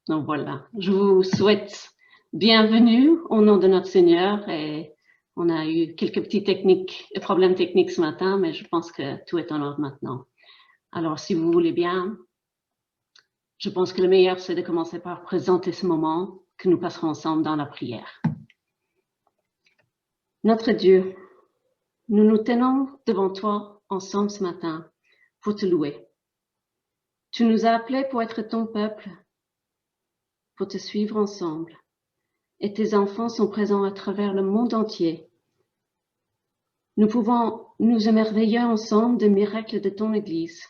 Donc voilà, je vous souhaite bienvenue au nom de notre Seigneur et on a eu quelques petits problèmes techniques ce matin, mais je pense que tout est en ordre maintenant. Alors si vous voulez bien, je pense que le meilleur c'est de commencer par présenter ce moment que nous passerons ensemble dans la prière. Notre Dieu, nous nous tenons devant toi ensemble ce matin pour te louer. Tu nous as appelés pour être ton peuple, pour te suivre ensemble. Et tes enfants sont présents à travers le monde entier. Nous pouvons nous émerveiller ensemble des miracles de ton Église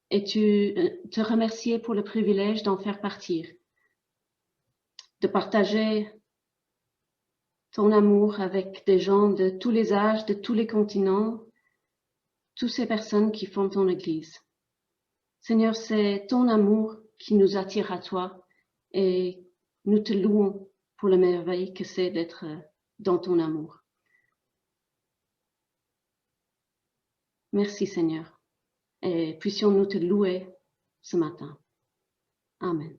et te remercier pour le privilège d'en faire partie, de partager ton amour avec des gens de tous les âges, de tous les continents, toutes ces personnes qui font ton Église. Seigneur, c'est ton amour qui nous attire à toi et nous te louons pour la merveille que c'est d'être dans ton amour. Merci Seigneur, et puissions-nous te louer ce matin. Amen.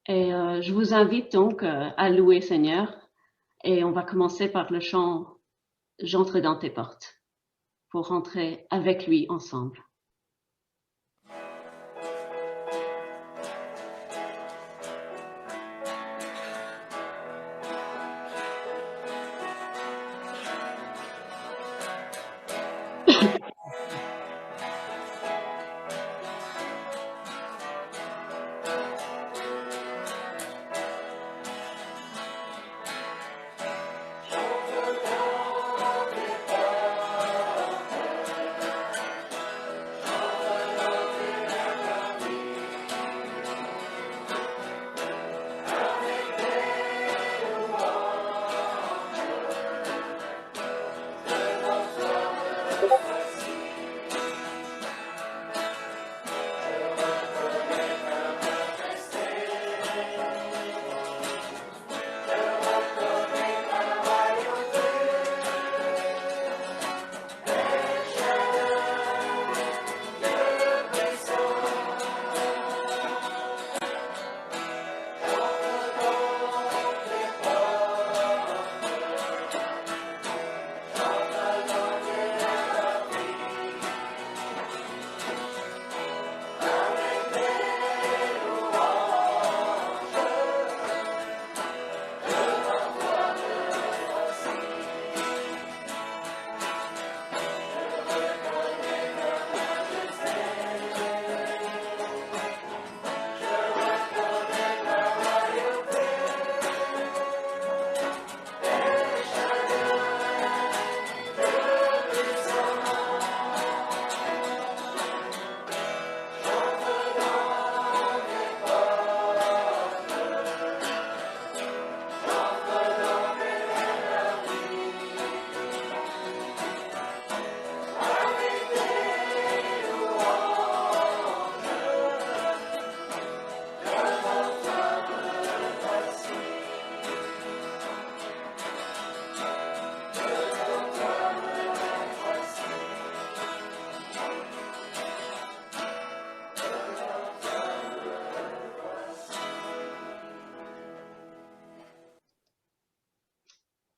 Et je vous invite donc à louer Seigneur, et on va commencer par le chant « J'entre dans tes portes » pour rentrer avec lui ensemble.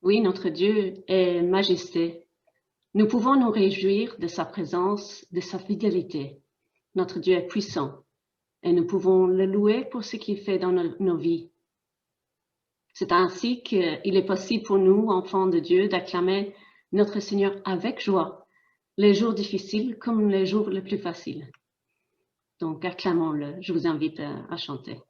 Oui, notre Dieu est majesté. Nous pouvons nous réjouir de sa présence, de sa fidélité. Notre Dieu est puissant et nous pouvons le louer pour ce qu'il fait dans nos vies. C'est ainsi qu'il est possible pour nous, enfants de Dieu, d'acclamer notre Seigneur avec joie, les jours difficiles comme les jours les plus faciles. Donc, acclamons-le. Je vous invite à chanter.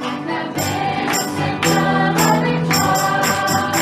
Acclamez le Seigneur avec joie.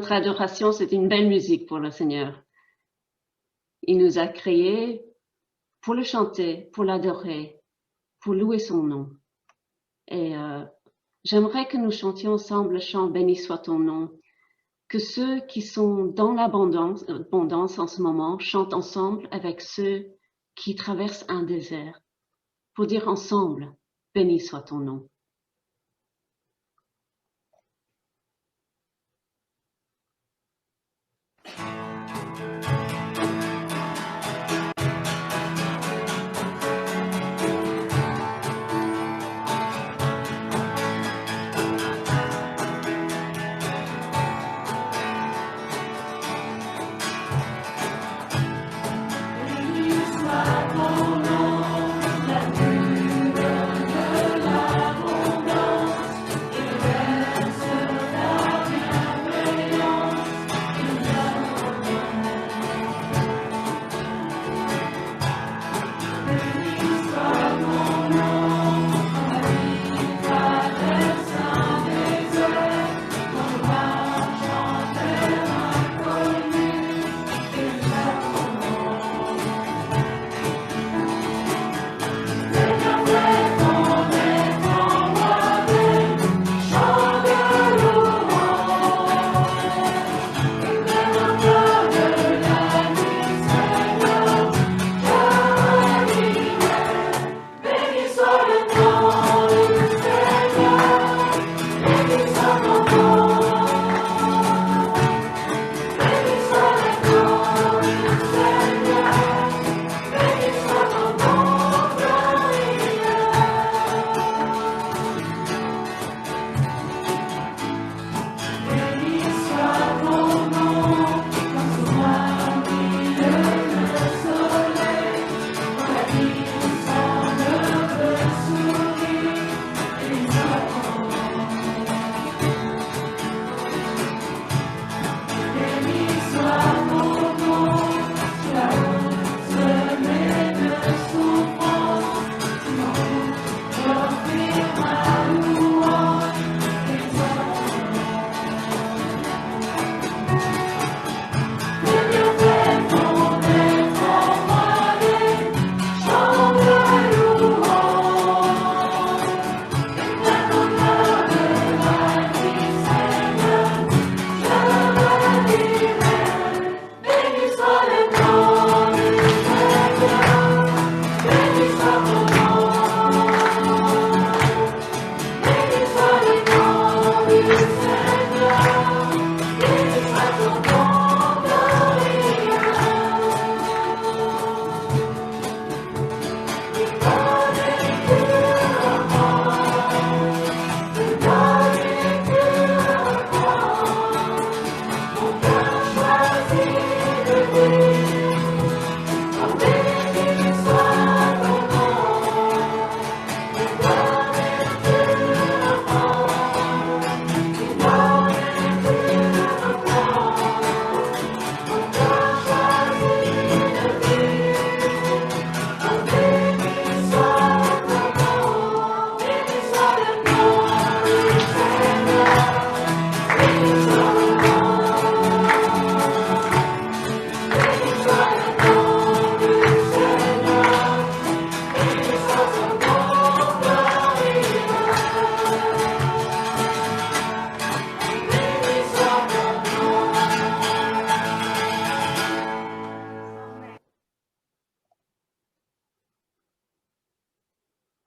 notre adoration, c'est une belle musique pour le Seigneur. Il nous a créés pour le chanter, pour l'adorer, pour louer son nom. Et j'aimerais que nous chantions ensemble le chant « Béni soit ton nom », que ceux qui sont dans l'abondance en ce moment chantent ensemble avec ceux qui traversent un désert, pour dire ensemble « Béni soit ton nom ».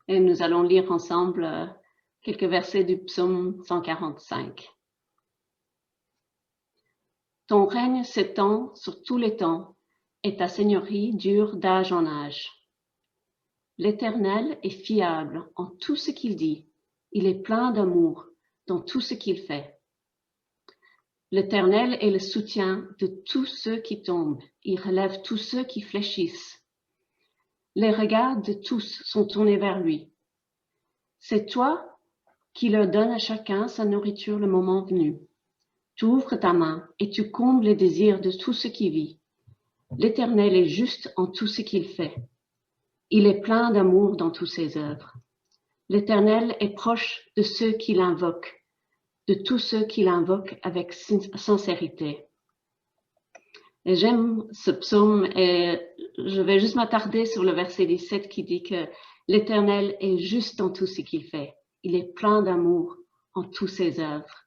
Et nous allons lire ensemble quelques versets du psaume 145. Ton règne s'étend sur tous les temps, et ta seigneurie dure d'âge en âge. L'Éternel est fiable en tout ce qu'il dit, il est plein d'amour dans tout ce qu'il fait. L'Éternel est le soutien de tous ceux qui tombent, il relève tous ceux qui fléchissent. Les regards de tous sont tournés vers lui. C'est toi qui leur donnes à chacun sa nourriture le moment venu. Tu ouvres ta main et tu combles les désirs de tout ce qui vit. L'Éternel est juste en tout ce qu'il fait. Il est plein d'amour dans toutes ses œuvres. L'Éternel est proche de ceux qui l'invoquent, de tous ceux qui l'invoquent avec sincérité. Et j'aime ce psaume et je vais juste m'attarder sur le verset 17 qui dit que l'Éternel est juste dans tout ce qu'il fait. Il est plein d'amour en toutes ses œuvres.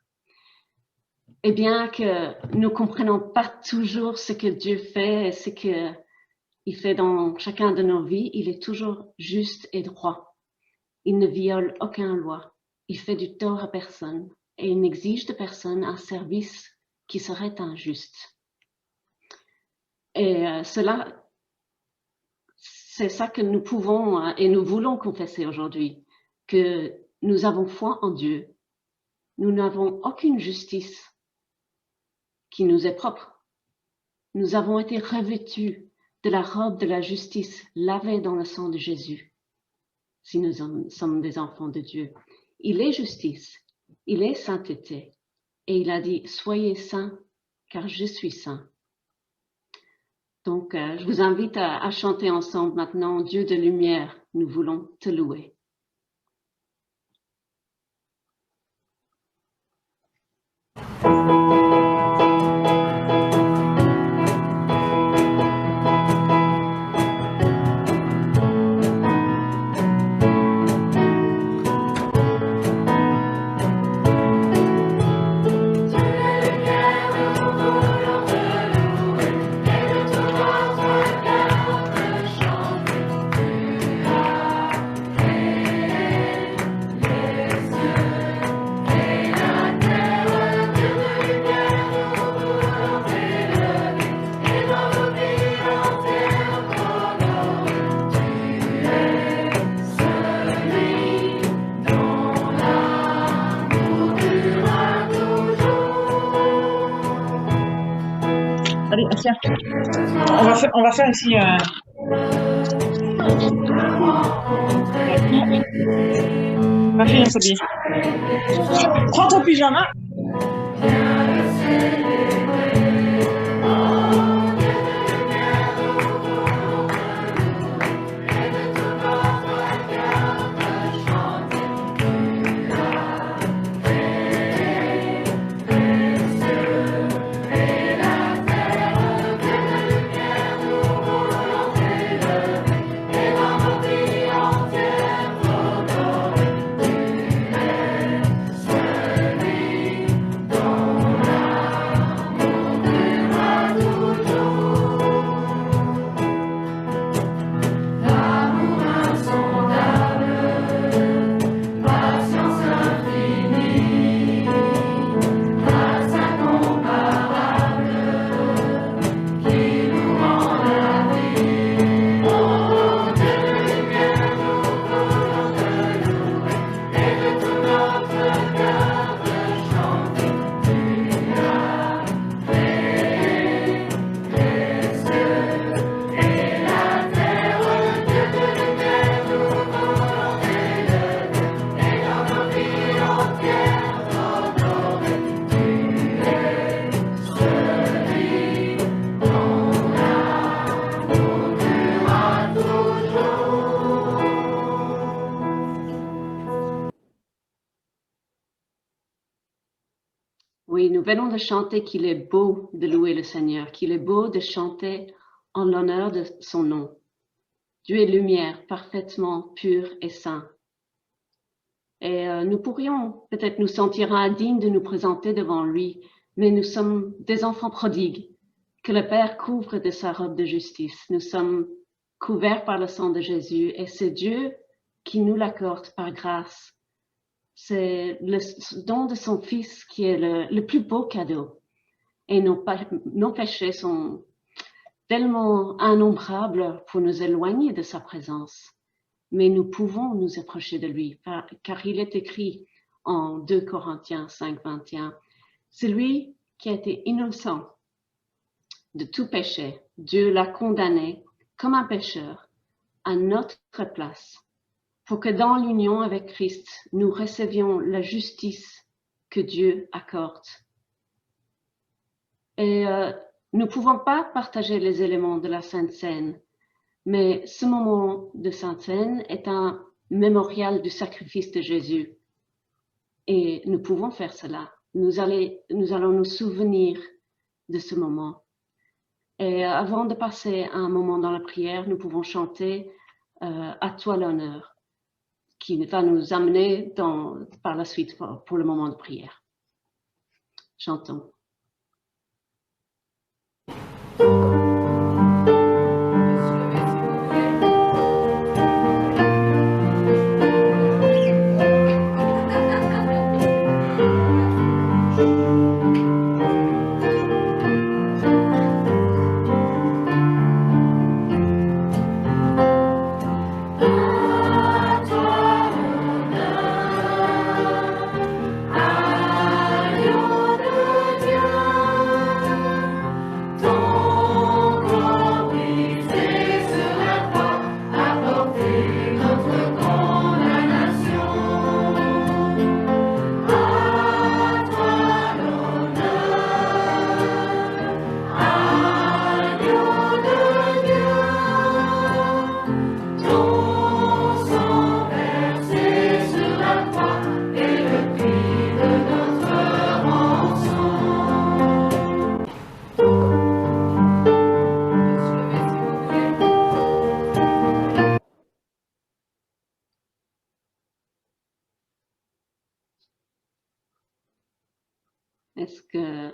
Et bien que nous ne comprenons pas toujours ce que Dieu fait et ce qu'il fait dans chacun de nos vies, il est toujours juste et droit. Il ne viole aucune loi. Il fait du tort à personne et il n'exige de personne un service qui serait injuste. Et cela, c'est ça que nous pouvons et nous voulons confesser aujourd'hui, que nous avons foi en Dieu. Nous n'avons aucune justice qui nous est propre. Nous avons été revêtus de la robe de la justice lavée dans le sang de Jésus, si nous sommes des enfants de Dieu. Il est justice, il est sainteté, et il a dit « Soyez saints, car je suis saint ». Donc, je vous invite à chanter ensemble maintenant « Dieu de lumière, nous voulons te louer ». Allez, tiens. On va faire ici ma fille s'habille. Prends ton pyjama. Oui, nous venons de chanter qu'il est beau de louer le Seigneur, qu'il est beau de chanter en l'honneur de son nom. Dieu est lumière, parfaitement pur et saint. Et nous pourrions peut-être nous sentir indignes de nous présenter devant lui, mais nous sommes des enfants prodigues que le Père couvre de sa robe de justice. Nous sommes couverts par le sang de Jésus et c'est Dieu qui nous l'accorde par grâce. C'est le don de son Fils qui est le plus beau cadeau. Et nos péchés sont tellement innombrables pour nous éloigner de sa présence. Mais nous pouvons nous approcher de lui, car il est écrit en 2 Corinthiens 5, 21, « Celui qui a été innocent de tout péché, Dieu l'a condamné comme un pécheur à notre place, pour que dans l'union avec Christ, nous recevions la justice que Dieu accorde. » Et nous ne pouvons pas partager les éléments de la Sainte Seine, mais ce moment de Sainte Seine est un mémorial du sacrifice de Jésus. Et nous pouvons faire cela. Nous allons nous souvenir de ce moment. Et avant de passer un moment dans la prière, nous pouvons chanter à toi l'honneur, qui va nous amener par la suite pour le moment de prière. Chantons. Est-ce que...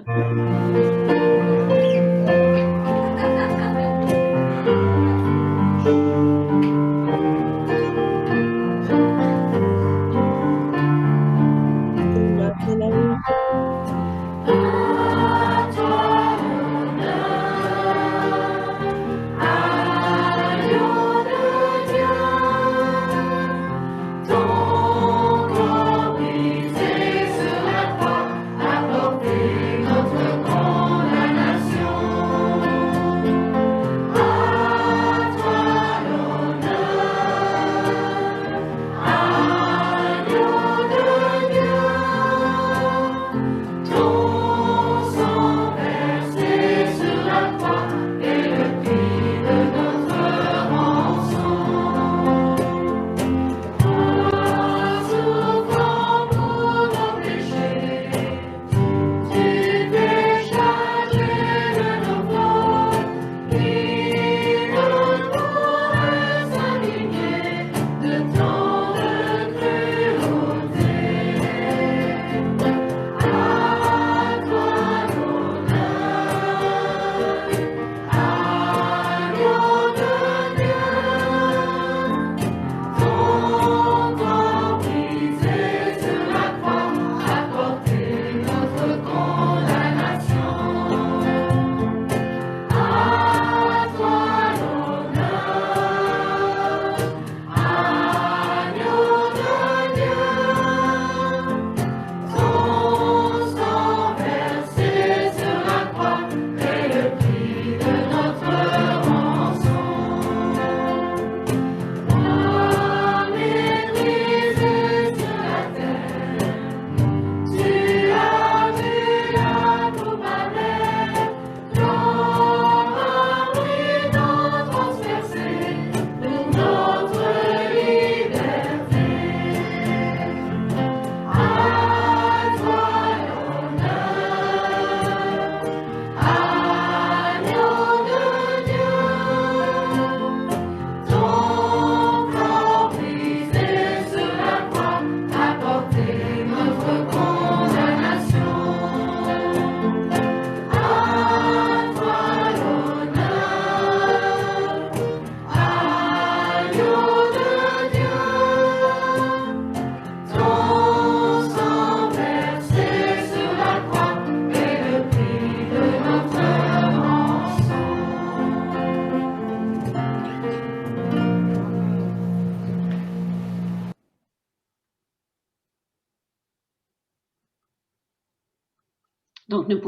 Donc, nous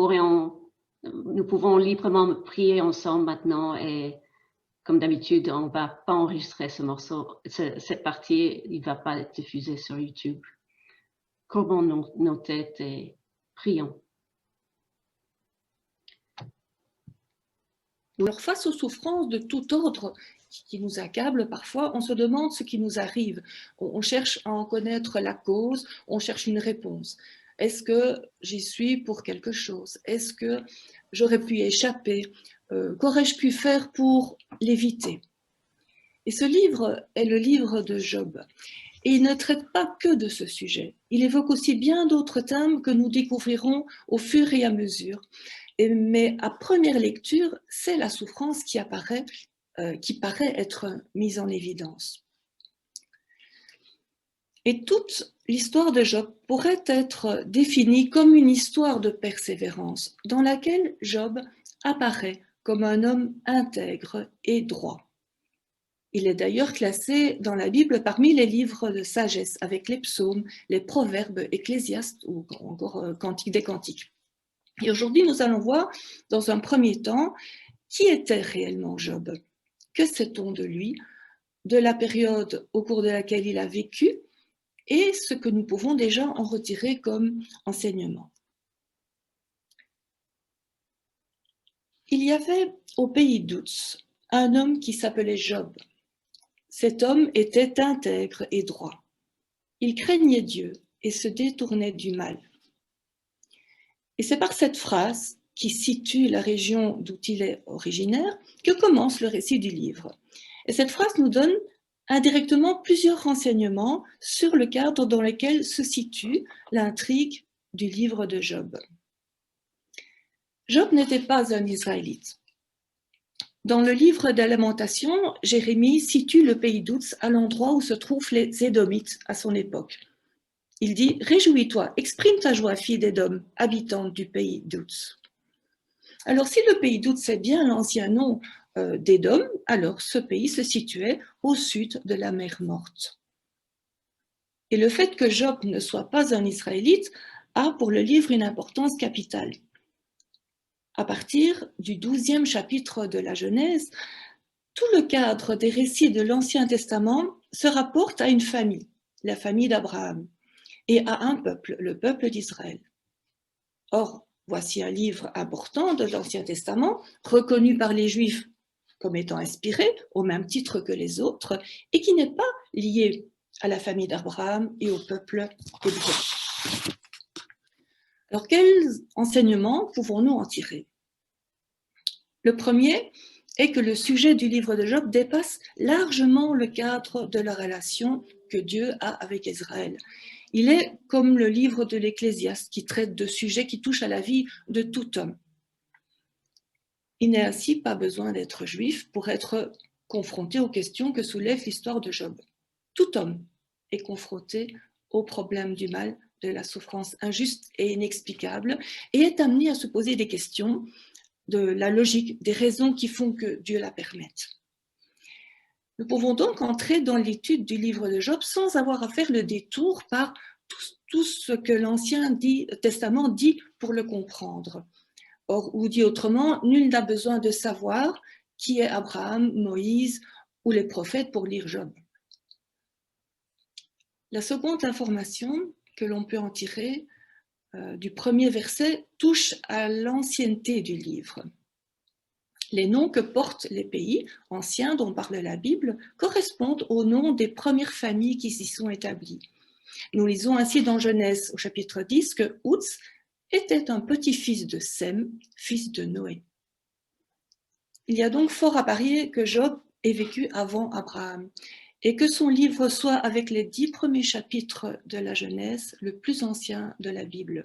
pouvons librement prier ensemble maintenant et comme d'habitude, on ne va pas enregistrer ce morceau, cette partie, il ne va pas être diffusé sur YouTube. Courbons nos têtes et prions. Alors, face aux souffrances de tout ordre qui nous accablent parfois, on se demande ce qui nous arrive. On cherche à en connaître la cause, on cherche une réponse. Est-ce que j'y suis pour quelque chose? Est-ce que j'aurais pu y échapper? Qu'aurais-je pu faire pour l'éviter? Et ce livre est le livre de Job. Et il ne traite pas que de ce sujet. Il évoque aussi bien d'autres thèmes que nous découvrirons au fur et à mesure. Mais à première lecture, c'est la souffrance qui paraît être mise en évidence. Et toute l'histoire de Job pourrait être définie comme une histoire de persévérance dans laquelle Job apparaît comme un homme intègre et droit. Il est d'ailleurs classé dans la Bible parmi les livres de sagesse, avec les psaumes, les proverbes, Ecclésiastes ou encore Cantique des Cantiques. Et aujourd'hui, nous allons voir, dans un premier temps, qui était réellement Job. Que sait-on de lui, de la période au cours de laquelle il a vécu, et ce que nous pouvons déjà en retirer comme enseignement. Il y avait au pays d'Ouz un homme qui s'appelait Job. Cet homme était intègre et droit. Il craignait Dieu et se détournait du mal. Et c'est par cette phrase, qui situe la région d'où il est originaire, que commence le récit du livre. Et cette phrase nous donne indirectement plusieurs renseignements sur le cadre dans lequel se situe l'intrigue du livre de Job. Job n'était pas un Israélite. Dans le livre des Lamentations, Jérémie situe le pays d'Ouz à l'endroit où se trouvent les Édomites à son époque. Il dit « Réjouis-toi, exprime ta joie, fille d'Édom, habitante du pays d'Ouz. » Alors, si le pays d'Ouz c'est bien l'ancien nom d'Édom, alors ce pays se situait au sud de la mer Morte. Et le fait que Job ne soit pas un Israélite a pour le livre une importance capitale. À partir du 12e chapitre de la Genèse, tout le cadre des récits de l'Ancien Testament se rapporte à une famille, la famille d'Abraham, et à un peuple, le peuple d'Israël. Or, voici un livre important de l'Ancien Testament, reconnu par les Juifs comme étant inspiré, au même titre que les autres, et qui n'est pas lié à la famille d'Abraham et au peuple hébreu. Alors, quels enseignements pouvons-nous en tirer? Le premier est que le sujet du livre de Job dépasse largement le cadre de la relation que Dieu a avec Israël. Il est comme le livre de l'Ecclésiaste qui traite de sujets qui touchent à la vie de tout homme. Il n'est ainsi pas besoin d'être juif pour être confronté aux questions que soulève l'histoire de Job. Tout homme est confronté au problème du mal, de la souffrance injuste et inexplicable, et est amené à se poser des questions de la logique, des raisons qui font que Dieu la permette. Nous pouvons donc entrer dans l'étude du livre de Job sans avoir à faire le détour par tout ce que l'Ancien Testament dit pour le comprendre. Or, ou dit autrement, nul n'a besoin de savoir qui est Abraham, Moïse ou les prophètes pour lire Job. La seconde information que l'on peut en tirer du premier verset touche à l'ancienneté du livre. Les noms que portent les pays anciens dont parle la Bible correspondent aux noms des premières familles qui s'y sont établies. Nous lisons ainsi dans Genèse au chapitre 10 que Ouz était un petit-fils de Sem, fils de Noé. Il y a donc fort à parier que Job ait vécu avant Abraham et que son livre soit, avec les 10 premiers chapitres de la Genèse, le plus ancien de la Bible.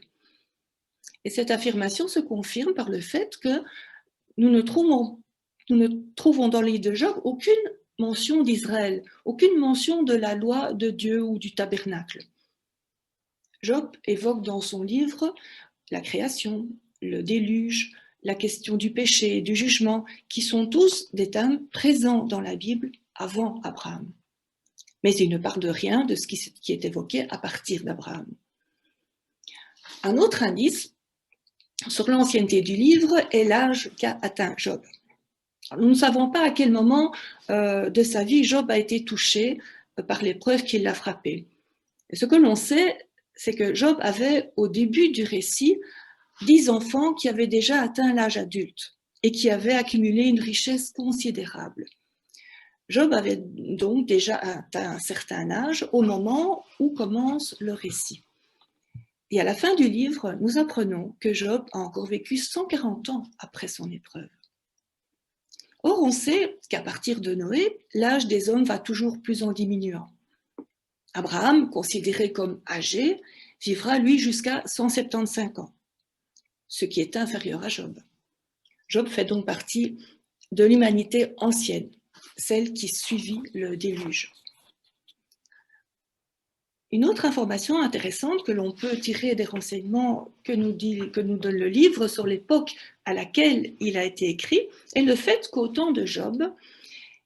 Et cette affirmation se confirme par le fait que nous ne trouvons dans le livre de Job aucune mention d'Israël, aucune mention de la loi de Dieu ou du tabernacle. Job évoque dans son livre la création, le déluge, la question du péché, du jugement, qui sont tous des thèmes présents dans la Bible avant Abraham. Mais il ne parle de rien de ce qui est évoqué à partir d'Abraham. Un autre indice sur l'ancienneté du livre est l'âge qu'a atteint Job. Nous ne savons pas à quel moment de sa vie Job a été touché par l'épreuve qui l'a frappé. Et ce que l'on sait, c'est que Job avait, au début du récit, 10 enfants qui avaient déjà atteint l'âge adulte. et qui avait accumulé une richesse considérable. Job avait donc déjà atteint un certain âge au moment où commence le récit. Et à la fin du livre, nous apprenons que Job a encore vécu 140 ans après son épreuve. Or, on sait qu'à partir de Noé, l'âge des hommes va toujours plus en diminuant. Abraham, considéré comme âgé, vivra lui jusqu'à 175 ans, ce qui est inférieur à Job. Job fait donc partie de l'humanité ancienne, celle qui suivit le déluge. Une autre information intéressante que l'on peut tirer des renseignements que nous donne le livre sur l'époque à laquelle il a été écrit est le fait qu'au temps de Job,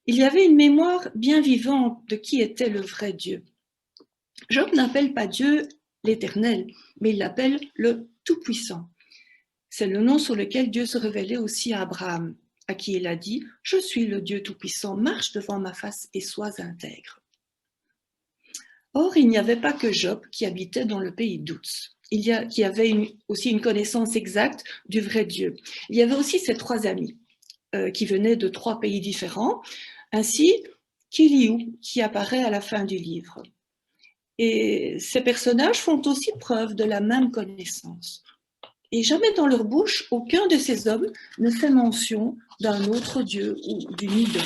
il y avait une mémoire bien vivante de qui était le vrai Dieu. Job n'appelle pas Dieu l'Éternel, mais il l'appelle le Tout-Puissant. C'est le nom sur lequel Dieu se révélait aussi à Abraham, à qui il a dit « Je suis le Dieu Tout-Puissant, marche devant ma face et sois intègre ». Or, il n'y avait pas que Job qui habitait dans le pays d'Ouz, qui avait aussi une connaissance exacte du vrai Dieu. Il y avait aussi ses 3 amis, qui venaient de 3 pays différents, ainsi qu'Éliou, qui apparaît à la fin du livre. Et ces personnages font aussi preuve de la même connaissance. Et jamais dans leur bouche, aucun de ces hommes ne fait mention d'un autre Dieu ou d'une idole.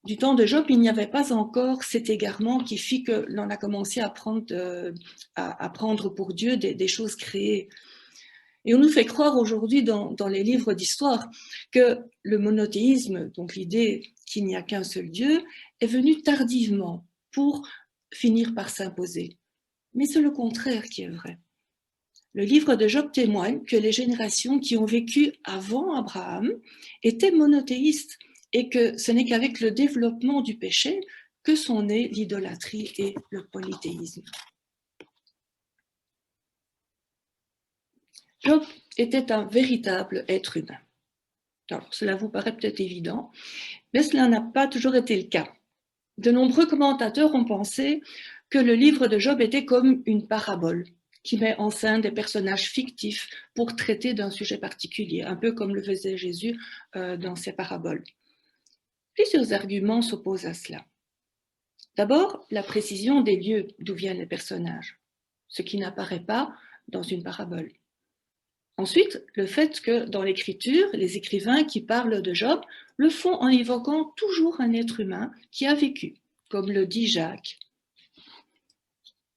Du temps de Job, il n'y avait pas encore cet égarement qui fit que l'on a commencé à prendre pour Dieu des choses créées. Et on nous fait croire aujourd'hui dans les livres d'histoire que le monothéisme, donc l'idée qu'il n'y a qu'un seul Dieu, est venu tardivement pour finir par s'imposer. Mais c'est le contraire qui est vrai. Le livre de Job témoigne que les générations qui ont vécu avant Abraham étaient monothéistes et que ce n'est qu'avec le développement du péché que sont nées l'idolâtrie et le polythéisme. Job était un véritable être humain. Alors, cela vous paraît peut-être évident, mais cela n'a pas toujours été le cas. De nombreux commentateurs ont pensé que le livre de Job était comme une parabole qui met en scène des personnages fictifs pour traiter d'un sujet particulier, un peu comme le faisait Jésus dans ses paraboles. Plusieurs arguments s'opposent à cela. D'abord, la précision des lieux d'où viennent les personnages, ce qui n'apparaît pas dans une parabole. Ensuite, le fait que dans l'écriture, les écrivains qui parlent de Job le font en évoquant toujours un être humain qui a vécu, comme le dit Jacques.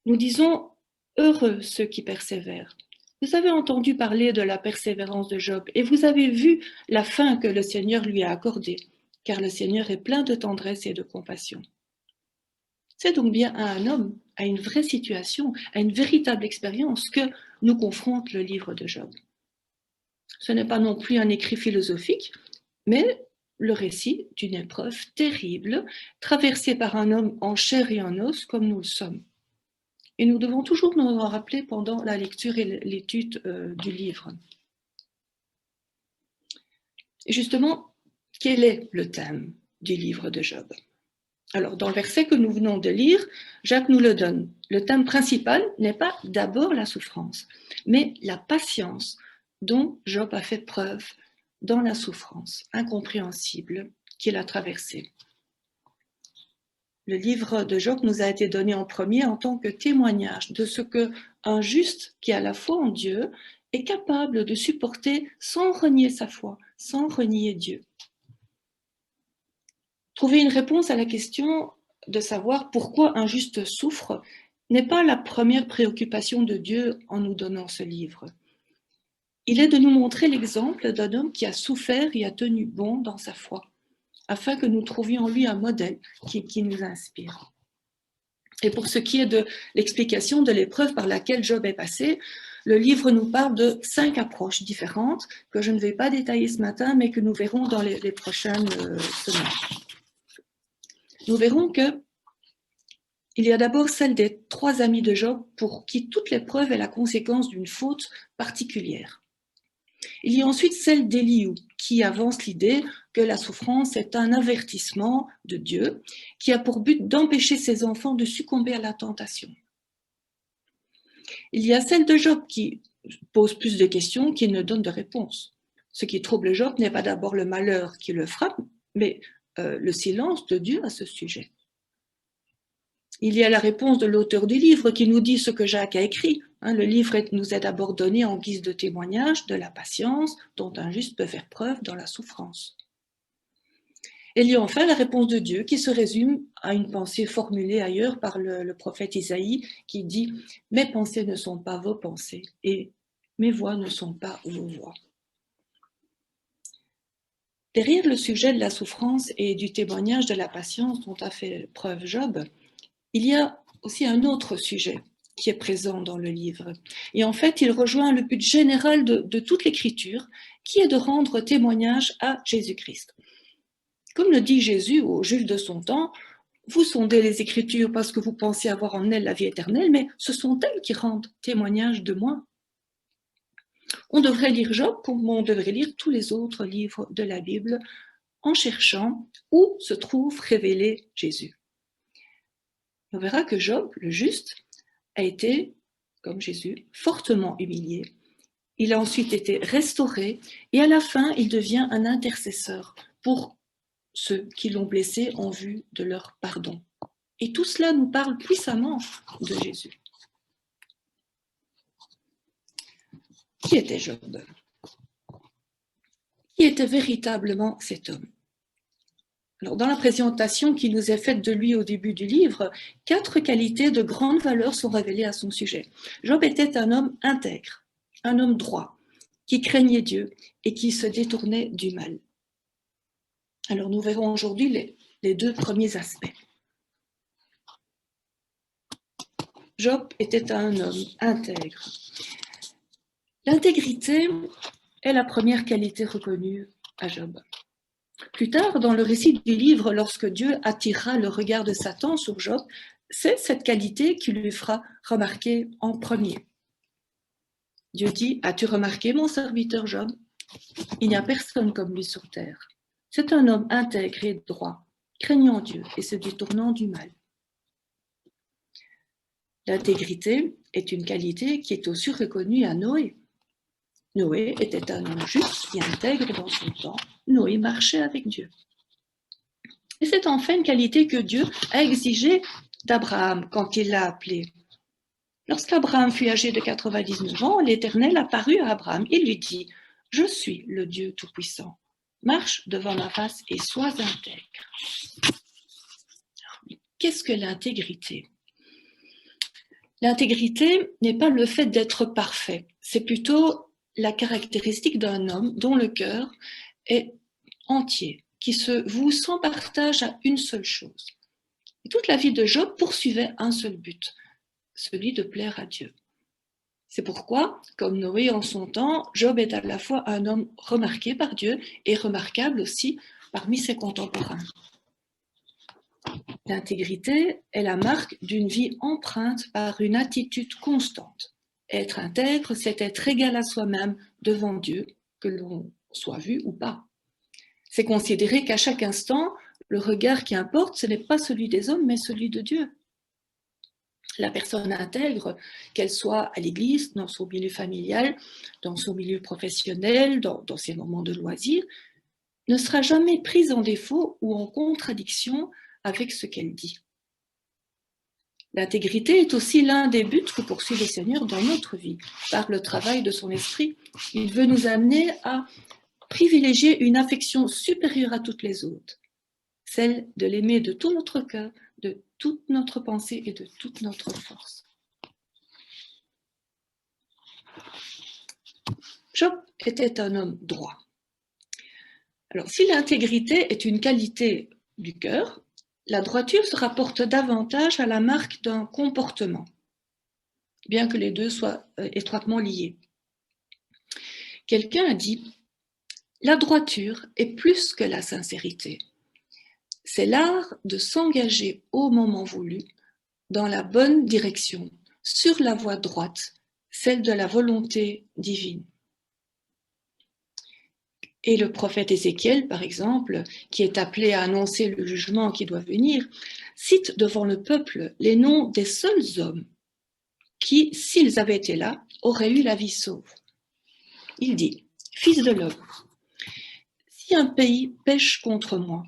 Nous disons « heureux ceux qui persévèrent ». Vous avez entendu parler de la persévérance de Job et vous avez vu la fin que le Seigneur lui a accordée, car le Seigneur est plein de tendresse et de compassion. C'est donc bien à un homme, à une vraie situation, à une véritable expérience que nous confronte le livre de Job. Ce n'est pas non plus un écrit philosophique, mais le récit d'une épreuve terrible, traversée par un homme en chair et en os comme nous le sommes. Et nous devons toujours nous en rappeler pendant la lecture et l'étude du livre. Et justement, quel est le thème du livre de Job? Alors, dans le verset que nous venons de lire, Jacques nous le donne. Le thème principal n'est pas d'abord la souffrance, mais la patience dont Job a fait preuve dans la souffrance incompréhensible qu'il a traversée. Le livre de Job nous a été donné en premier en tant que témoignage de ce qu'un juste qui a la foi en Dieu est capable de supporter sans renier sa foi, sans renier Dieu. Trouver une réponse à la question de savoir pourquoi un juste souffre n'est pas la première préoccupation de Dieu en nous donnant ce livre. Il est de nous montrer l'exemple d'un homme qui a souffert et a tenu bon dans sa foi, afin que nous trouvions en lui un modèle qui nous inspire. Et pour ce qui est de l'explication de l'épreuve par laquelle Job est passé, le livre nous parle de 5 approches différentes que je ne vais pas détailler ce matin, mais que nous verrons dans les prochaines semaines. Nous verrons qu'il y a d'abord celle des 3 amis de Job pour qui toute l'épreuve est la conséquence d'une faute particulière. Il y a ensuite celle d'Éliou qui avance l'idée que la souffrance est un avertissement de Dieu qui a pour but d'empêcher ses enfants de succomber à la tentation. Il y a celle de Job qui pose plus de questions qu'il ne donne de réponses. Ce qui trouble Job n'est pas d'abord le malheur qui le frappe, mais le silence de Dieu à ce sujet. Il y a la réponse de l'auteur du livre qui nous dit ce que Jacques a écrit. Le livre nous est d'abord donné en guise de témoignage de la patience dont un juste peut faire preuve dans la souffrance. Et il y a enfin la réponse de Dieu qui se résume à une pensée formulée ailleurs par le prophète Isaïe qui dit « Mes pensées ne sont pas vos pensées et mes voix ne sont pas vos voix ». Derrière le sujet de la souffrance et du témoignage de la patience dont a fait preuve Job, il y a aussi un autre sujet qui est présent dans le livre. Et en fait, il rejoint le but général de toute l'écriture, qui est de rendre témoignage à Jésus-Christ. Comme le dit Jésus aux Juifs de son temps, vous sondez les Écritures parce que vous pensez avoir en elles la vie éternelle, mais ce sont elles qui rendent témoignage de moi. On devrait lire Job comme on devrait lire tous les autres livres de la Bible en cherchant où se trouve révélé Jésus. On verra que Job, le juste, a été, comme Jésus, fortement humilié. Il a ensuite été restauré et à la fin, il devient un intercesseur pour ceux qui l'ont blessé en vue de leur pardon. Et tout cela nous parle puissamment de Jésus. Qui était Job? Qui était véritablement cet homme? Alors, dans la présentation qui nous est faite de lui au début du livre, 4 qualités de grande valeur sont révélées à son sujet. Job était un homme intègre, un homme droit, qui craignait Dieu et qui se détournait du mal. Alors, nous verrons aujourd'hui les 2 premiers aspects. Job était un homme intègre. L'intégrité est la première qualité reconnue à Job. Plus tard, dans le récit du livre, lorsque Dieu attirera le regard de Satan sur Job, c'est cette qualité qui lui fera remarquer en premier. Dieu dit « As-tu remarqué mon serviteur Job? Il n'y a personne comme lui sur terre. C'est un homme intègre et droit, craignant Dieu et se détournant du mal. » L'intégrité est une qualité qui est aussi reconnue à Noé. Noé était un homme juste et intègre dans son temps. Noé marchait avec Dieu. Et c'est enfin une qualité que Dieu a exigée d'Abraham quand il l'a appelé. Lorsqu'Abraham fut âgé de 99 ans, l'Éternel apparut à Abraham et lui dit « Je suis le Dieu Tout-Puissant. Marche devant ma face et sois intègre. » Qu'est-ce que l'intégrité? L'intégrité n'est pas le fait d'être parfait, c'est plutôt la caractéristique d'un homme dont le cœur est entier, qui se voue sans partage à une seule chose. Et toute la vie de Job poursuivait un seul but, celui de plaire à Dieu. C'est pourquoi, comme Noé en son temps, Job est à la fois un homme remarqué par Dieu et remarquable aussi parmi ses contemporains. L'intégrité est la marque d'une vie empreinte par une attitude constante. Être intègre, c'est être égal à soi-même devant Dieu, que l'on soit vu ou pas. C'est considérer qu'à chaque instant, le regard qui importe, ce n'est pas celui des hommes, mais celui de Dieu. La personne intègre, qu'elle soit à l'église, dans son milieu familial, dans son milieu professionnel, dans ses moments de loisirs, ne sera jamais prise en défaut ou en contradiction avec ce qu'elle dit. L'intégrité est aussi l'un des buts que poursuit le Seigneur dans notre vie. Par le travail de son esprit, il veut nous amener à privilégier une affection supérieure à toutes les autres, celle de l'aimer de tout notre cœur, de toute notre pensée et de toute notre force. Job était un homme droit. Alors, si l'intégrité est une qualité du cœur, la droiture se rapporte davantage à la marque d'un comportement, bien que les deux soient étroitement liés. Quelqu'un a dit « La droiture est plus que la sincérité. C'est l'art de s'engager au moment voulu dans la bonne direction, sur la voie droite, celle de la volonté divine. » Et le prophète Ézéchiel, par exemple, qui est appelé à annoncer le jugement qui doit venir, cite devant le peuple les noms des seuls hommes qui, s'ils avaient été là, auraient eu la vie sauve. Il dit « Fils de l'homme, si un pays pêche contre moi,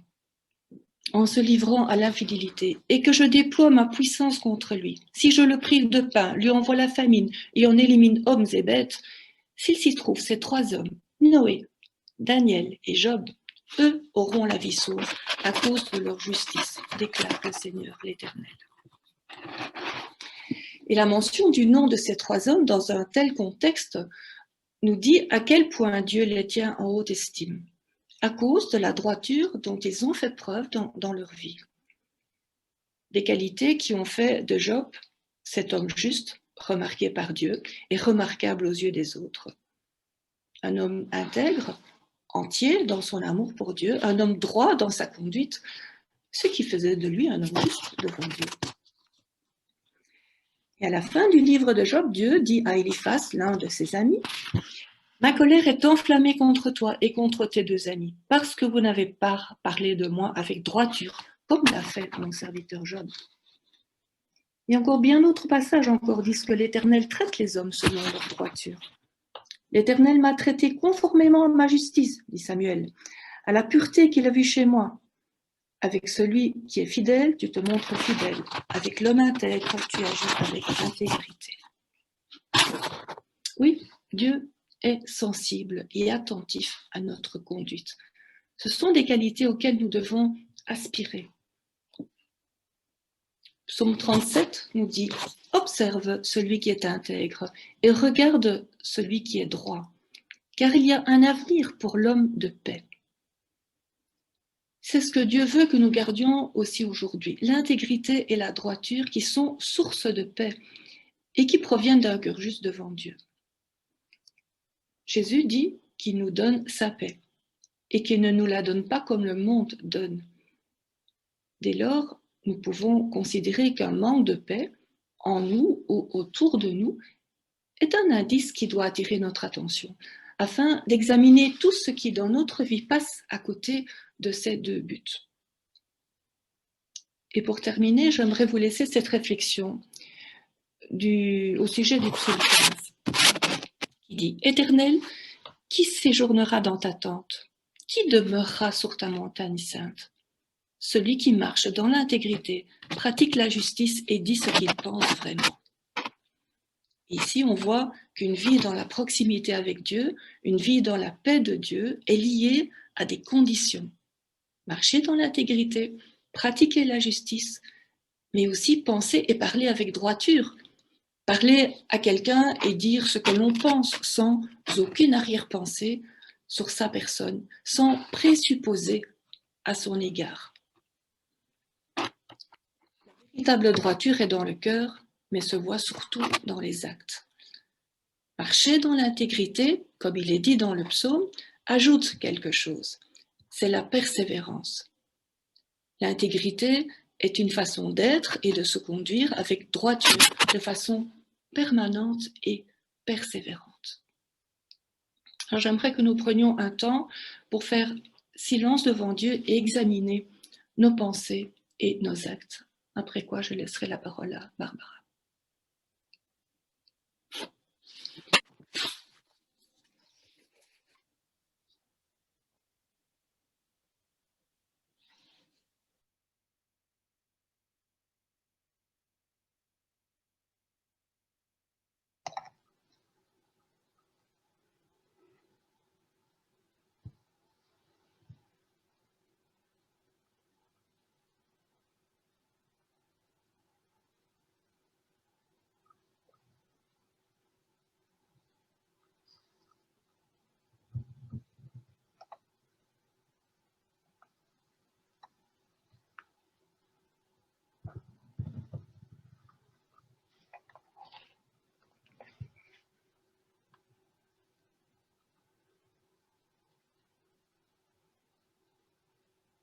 en se livrant à l'infidélité, et que je déploie ma puissance contre lui, si je le prive de pain, lui envoie la famine, et en élimine hommes et bêtes, s'il s'y trouve ces trois hommes, Noé, Daniel et Job, eux auront la vie sauve à cause de leur justice, déclare le Seigneur l'Éternel. Et la mention du nom de ces trois hommes dans un tel contexte nous dit à quel point Dieu les tient en haute estime, à cause de la droiture dont ils ont fait preuve dans leur vie. Des qualités qui ont fait de Job cet homme juste, remarqué par Dieu et remarquable aux yeux des autres. Un homme intègre, entier dans son amour pour Dieu, un homme droit dans sa conduite, ce qui faisait de lui un homme juste devant Dieu. Et à la fin du livre de Job, Dieu dit à Éliphaz, l'un de ses amis, « Ma colère est enflammée contre toi et contre tes deux amis, parce que vous n'avez pas parlé de moi avec droiture, comme l'a fait mon serviteur Job. » Et encore bien d'autres passages encore disent que l'Éternel traite les hommes selon leur droiture. « L'Éternel m'a traité conformément à ma justice, dit Samuel, à la pureté qu'il a vue chez moi. Avec celui qui est fidèle, tu te montres fidèle. Avec l'homme intègre, tu agis avec intégrité. » Oui, Dieu est sensible et attentif à notre conduite. Ce sont des qualités auxquelles nous devons aspirer. Psaume 37 nous dit « Observe celui qui est intègre et regarde celui qui est droit, car il y a un avenir pour l'homme de paix. » C'est ce que Dieu veut que nous gardions aussi aujourd'hui, l'intégrité et la droiture qui sont source de paix et qui proviennent d'un cœur juste devant Dieu. Jésus dit qu'il nous donne sa paix et qu'il ne nous la donne pas comme le monde donne. Dès lors, nous pouvons considérer qu'un manque de paix en nous ou autour de nous est un indice qui doit attirer notre attention afin d'examiner tout ce qui dans notre vie passe à côté de ces deux buts. Et pour terminer, j'aimerais vous laisser cette réflexion au sujet du psaume 15 qui dit « Éternel, qui séjournera dans ta tente? Qui demeurera sur ta montagne sainte? Celui qui marche dans l'intégrité, pratique la justice et dit ce qu'il pense vraiment. » Ici, on voit qu'une vie dans la proximité avec Dieu, une vie dans la paix de Dieu est liée à des conditions. Marcher dans l'intégrité, pratiquer la justice, mais aussi penser et parler avec droiture. Parler à quelqu'un et dire ce que l'on pense sans aucune arrière-pensée sur sa personne, sans présupposer à son égard. La véritable droiture est dans le cœur, mais se voit surtout dans les actes. Marcher dans l'intégrité, comme il est dit dans le psaume, ajoute quelque chose. C'est la persévérance. L'intégrité est une façon d'être et de se conduire avec droiture, de façon permanente et persévérante. Alors j'aimerais que nous prenions un temps pour faire silence devant Dieu et examiner nos pensées et nos actes. Après quoi, je laisserai la parole à Barbara.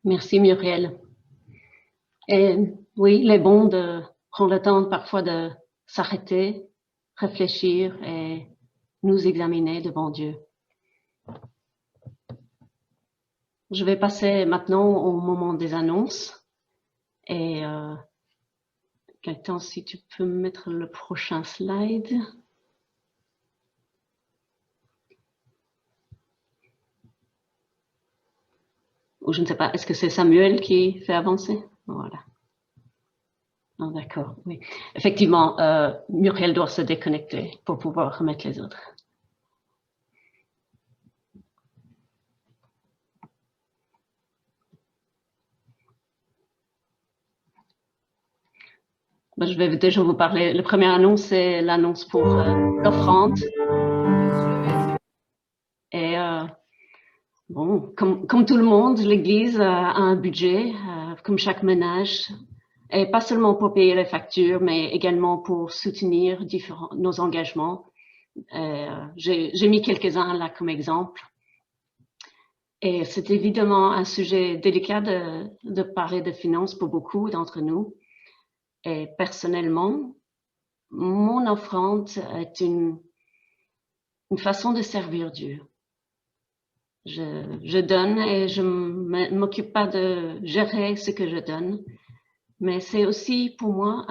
Merci Muriel. Et oui, il est bon de prendre le temps parfois de s'arrêter, réfléchir et nous examiner devant Dieu. Je vais passer maintenant au moment des annonces. Et Gaëtan, si tu peux mettre le prochain slide. ou je ne sais pas, est-ce que c'est Samuel qui fait avancer? Voilà. Ah, d'accord, oui. Effectivement, Muriel doit se déconnecter pour pouvoir remettre les autres. Je vais déjà vous parler. Le premier annonce, c'est l'annonce pour l'offrande. Et bon, comme tout le monde, l'Église a un budget, comme chaque ménage, et pas seulement pour payer les factures, mais également pour soutenir nos engagements. J'ai mis quelques-uns là comme exemple. Et c'est évidemment un sujet délicat de parler de finances pour beaucoup d'entre nous. Et personnellement, mon offrande est une façon de servir Dieu. Je donne et je ne m'occupe pas de gérer ce que je donne, mais c'est aussi pour moi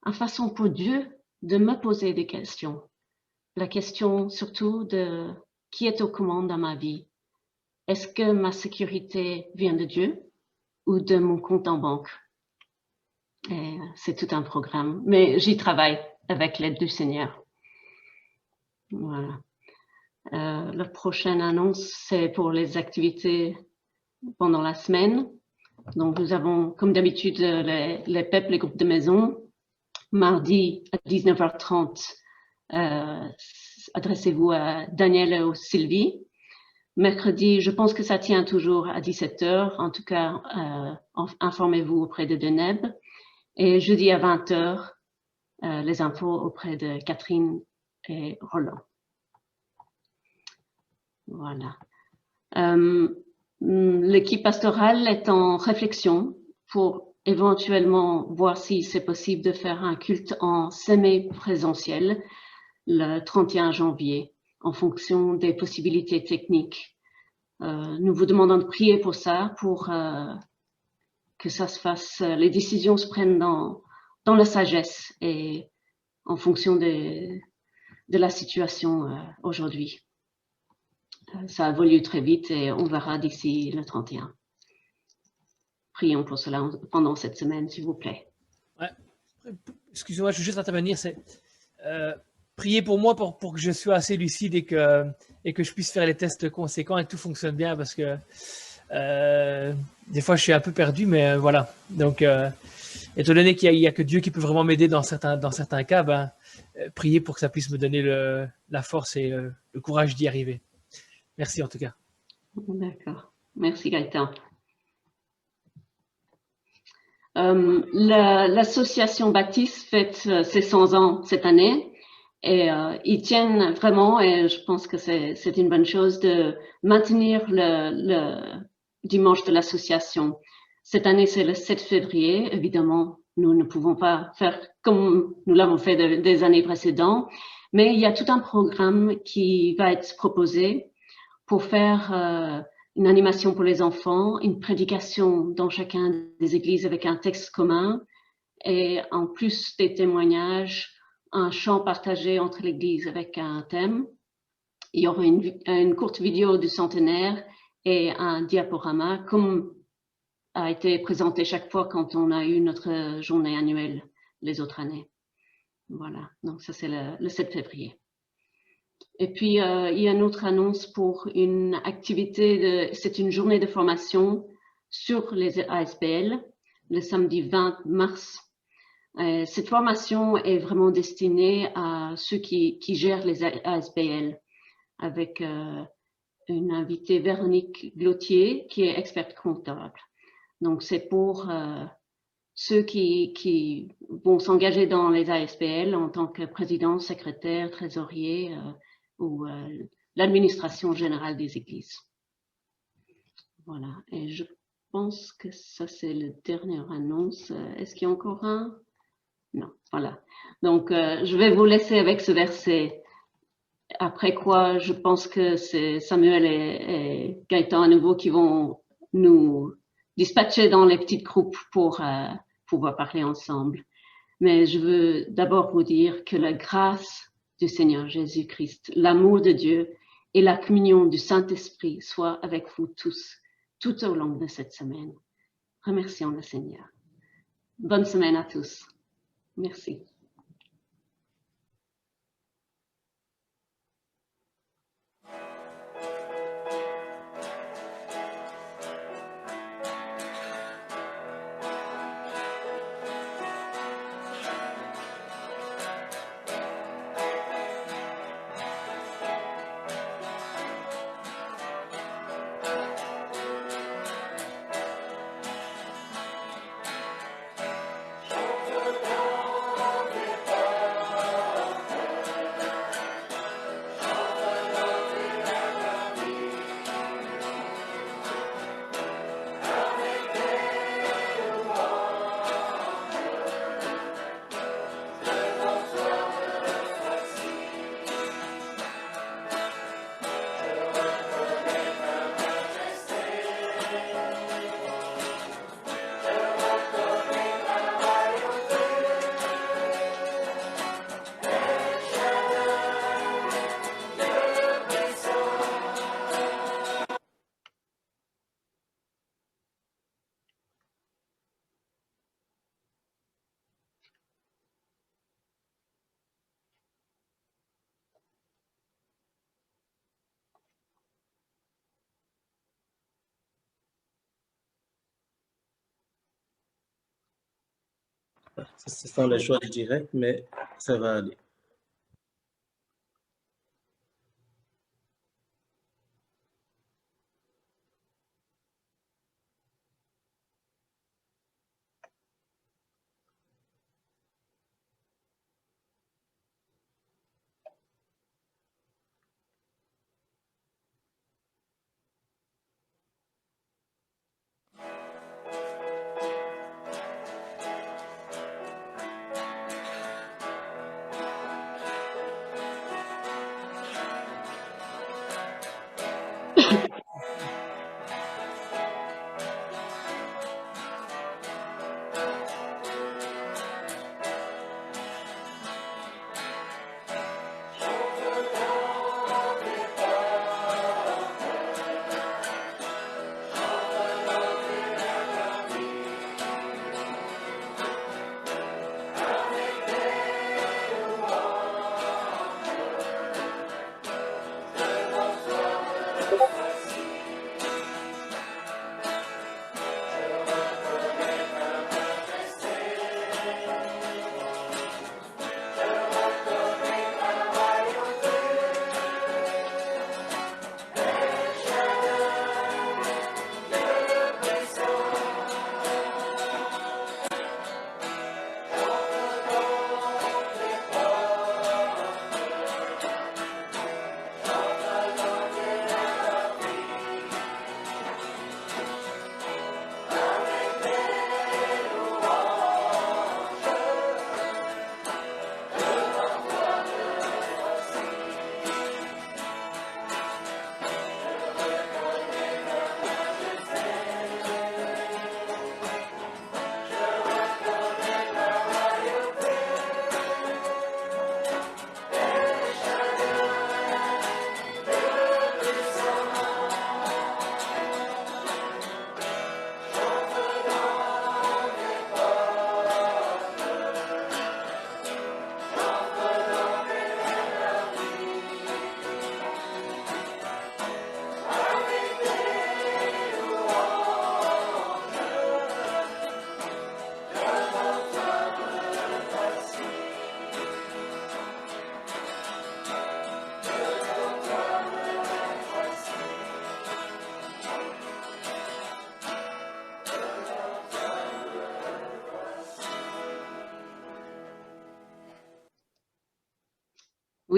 une façon pour Dieu de me poser des questions. La question surtout de qui est aux commandes dans ma vie. Est-ce que ma sécurité vient de Dieu ou de mon compte en banque? C'est tout un programme, mais j'y travaille avec l'aide du Seigneur. Voilà. La prochaine annonce, c'est pour les activités pendant la semaine. Donc, nous avons, comme d'habitude, les PEP, les groupes de maison. Mardi à 19h30, adressez-vous à Daniel ou Sylvie. Mercredi, je pense que ça tient toujours à 17h. En tout cas, informez-vous auprès de Deneb. Et jeudi à 20h, les infos auprès de Catherine et Roland. Voilà. L'équipe pastorale est en réflexion pour éventuellement voir si c'est possible de faire un culte en semi-présentiel le 31 janvier en fonction des possibilités techniques. Nous vous demandons de prier pour ça, pour que ça se fasse, les décisions se prennent dans la sagesse et en fonction de la situation aujourd'hui. Ça évolue très vite et on verra d'ici le 31. Prions pour cela pendant cette semaine, s'il vous plaît. Ouais. Excusez-moi, je veux juste intervenir. Priez pour moi pour que je sois assez lucide et que je puisse faire les tests conséquents et que tout fonctionne bien parce que des fois je suis un peu perdu, mais voilà. Donc, étant donné qu'il n'y a que Dieu qui peut vraiment m'aider dans certains cas, priez pour que ça puisse me donner la force et le courage d'y arriver. Merci en tout cas. D'accord. Merci Gaëtan. L'association Baptiste fête ses 100 ans cette année et ils tiennent vraiment, et je pense que c'est une bonne chose, de maintenir le dimanche de l'association. Cette année, c'est le 7 février. Évidemment, nous ne pouvons pas faire comme nous l'avons fait des années précédentes, mais il y a tout un programme qui va être proposé pour faire une animation pour les enfants, une prédication dans chacun des églises avec un texte commun et en plus des témoignages, un chant partagé entre l'église avec un thème. Il y aura une courte vidéo du centenaire et un diaporama comme a été présenté chaque fois quand on a eu notre journée annuelle les autres années. Voilà, donc ça c'est le 7 février. Et puis, il y a une autre annonce pour une activité, c'est une journée de formation sur les ASBL, le samedi 20 mars. Cette formation est vraiment destinée à ceux qui gèrent les ASBL, avec une invitée, Véronique Glotier, qui est experte comptable. Donc, c'est pour ceux qui vont s'engager dans les ASBL en tant que président, secrétaire, trésorier, ou l'administration générale des églises. Voilà, et je pense que ça c'est la dernière annonce. Est-ce qu'il y a encore un? Non, voilà. Donc, je vais vous laisser avec ce verset. Après quoi, je pense que c'est Samuel et Gaëtan à nouveau qui vont nous dispatcher dans les petits groupes pour pouvoir parler ensemble. Mais je veux d'abord vous dire que la grâce du Seigneur Jésus-Christ, l'amour de Dieu et la communion du Saint-Esprit soit avec vous tous, tout au long de cette semaine. Remercions le Seigneur. Bonne semaine à tous. Merci. Ce sont les choix du direct, mais ça va aller.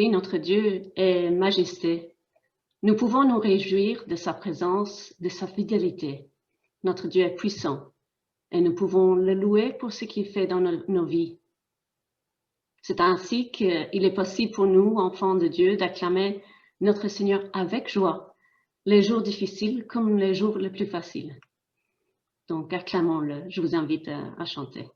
Oui, notre Dieu est majesté. Nous pouvons nous réjouir de sa présence, de sa fidélité. Notre Dieu est puissant et nous pouvons le louer pour ce qu'il fait dans nos vies. C'est ainsi qu'il est possible pour nous, enfants de Dieu, d'acclamer notre Seigneur avec joie, les jours difficiles comme les jours les plus faciles. Donc, acclamons-le. Je vous invite à chanter.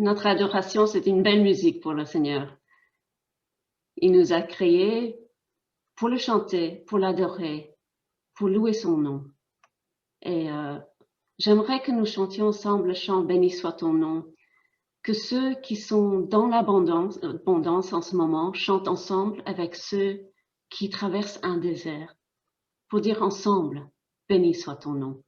notre adoration, c'est une belle musique pour le Seigneur. Il nous a créés pour le chanter, pour l'adorer, pour louer son nom. Et j'aimerais que nous chantions ensemble le chant « Béni soit ton nom », que ceux qui sont dans l'abondance en ce moment chantent ensemble avec ceux qui traversent un désert, pour dire ensemble « Béni soit ton nom ».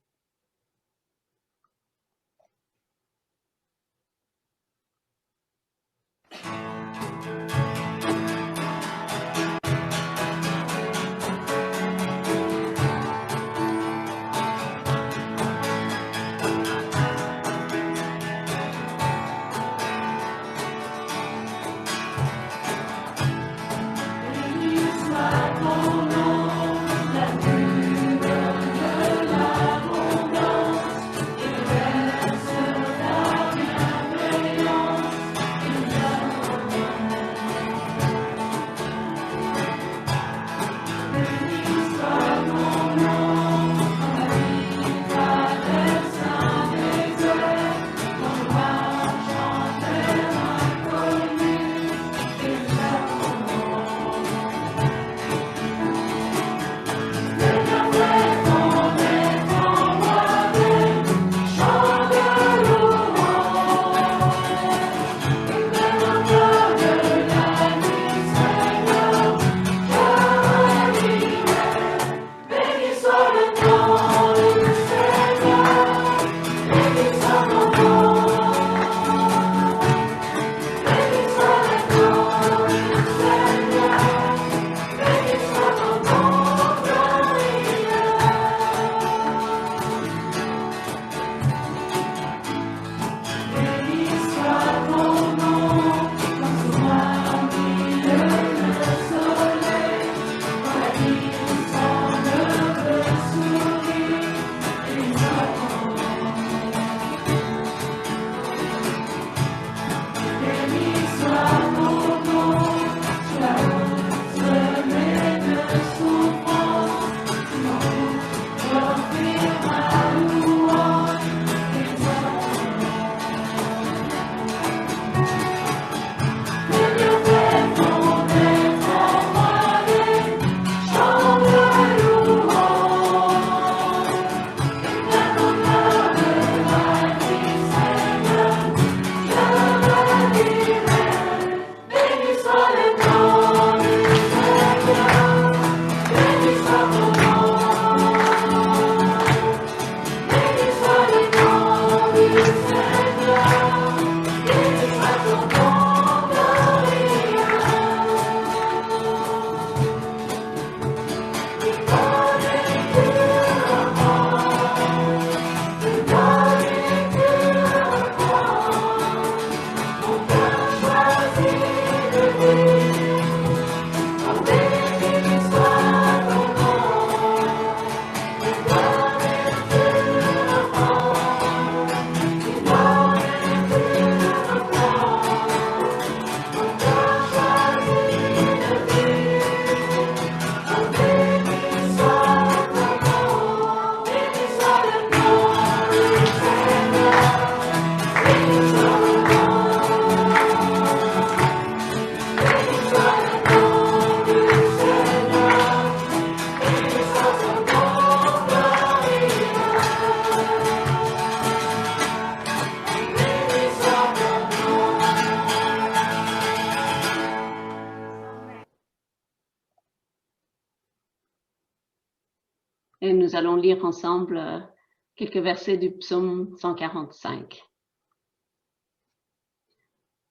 Et nous allons lire ensemble quelques versets du psaume 145.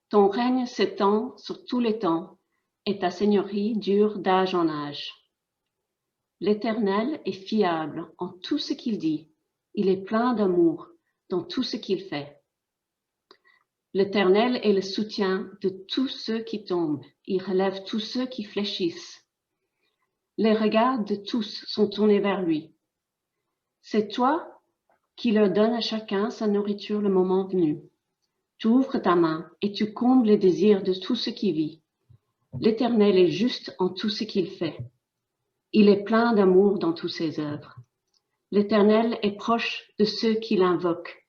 Ton règne s'étend sur tous les temps et ta seigneurie dure d'âge en âge. L'Éternel est fiable en tout ce qu'il dit. Il est plein d'amour dans tout ce qu'il fait. L'Éternel est le soutien de tous ceux qui tombent. Il relève tous ceux qui fléchissent. Les regards de tous sont tournés vers lui. C'est toi qui leur donnes à chacun sa nourriture le moment venu. Tu ouvres ta main et tu combles les désirs de tout ce qui vit. L'Éternel est juste en tout ce qu'il fait. Il est plein d'amour dans toutes ses œuvres. L'Éternel est proche de ceux qui l'invoquent,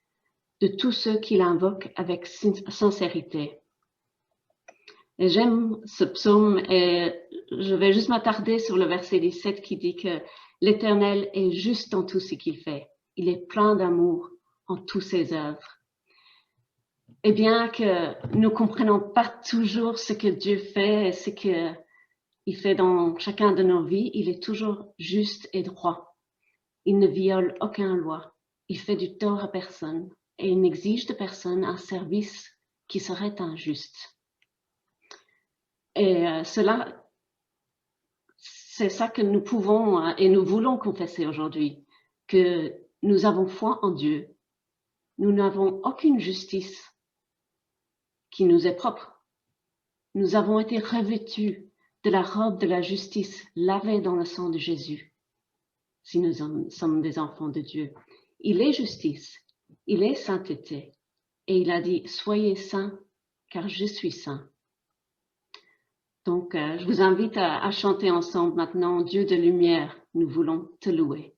de tous ceux qui l'invoquent avec sincérité. Et j'aime ce psaume et je vais juste m'attarder sur le verset 17 qui dit que l'Éternel est juste dans tout ce qu'il fait. Il est plein d'amour en toutes ses œuvres. Et bien que nous ne comprenons pas toujours ce que Dieu fait et ce qu'il fait dans chacun de nos vies, il est toujours juste et droit. Il ne viole aucune loi. Il fait du tort à personne et il n'exige de personne un service qui serait injuste. Et cela, c'est ça que nous pouvons et nous voulons confesser aujourd'hui, que nous avons foi en Dieu. Nous n'avons aucune justice qui nous est propre. Nous avons été revêtus de la robe de la justice lavée dans le sang de Jésus, si nous sommes des enfants de Dieu. Il est justice, il est sainteté, et il a dit « Soyez saints, car je suis saint ». Donc, je vous invite à chanter ensemble maintenant « Dieu de lumière, nous voulons te louer ».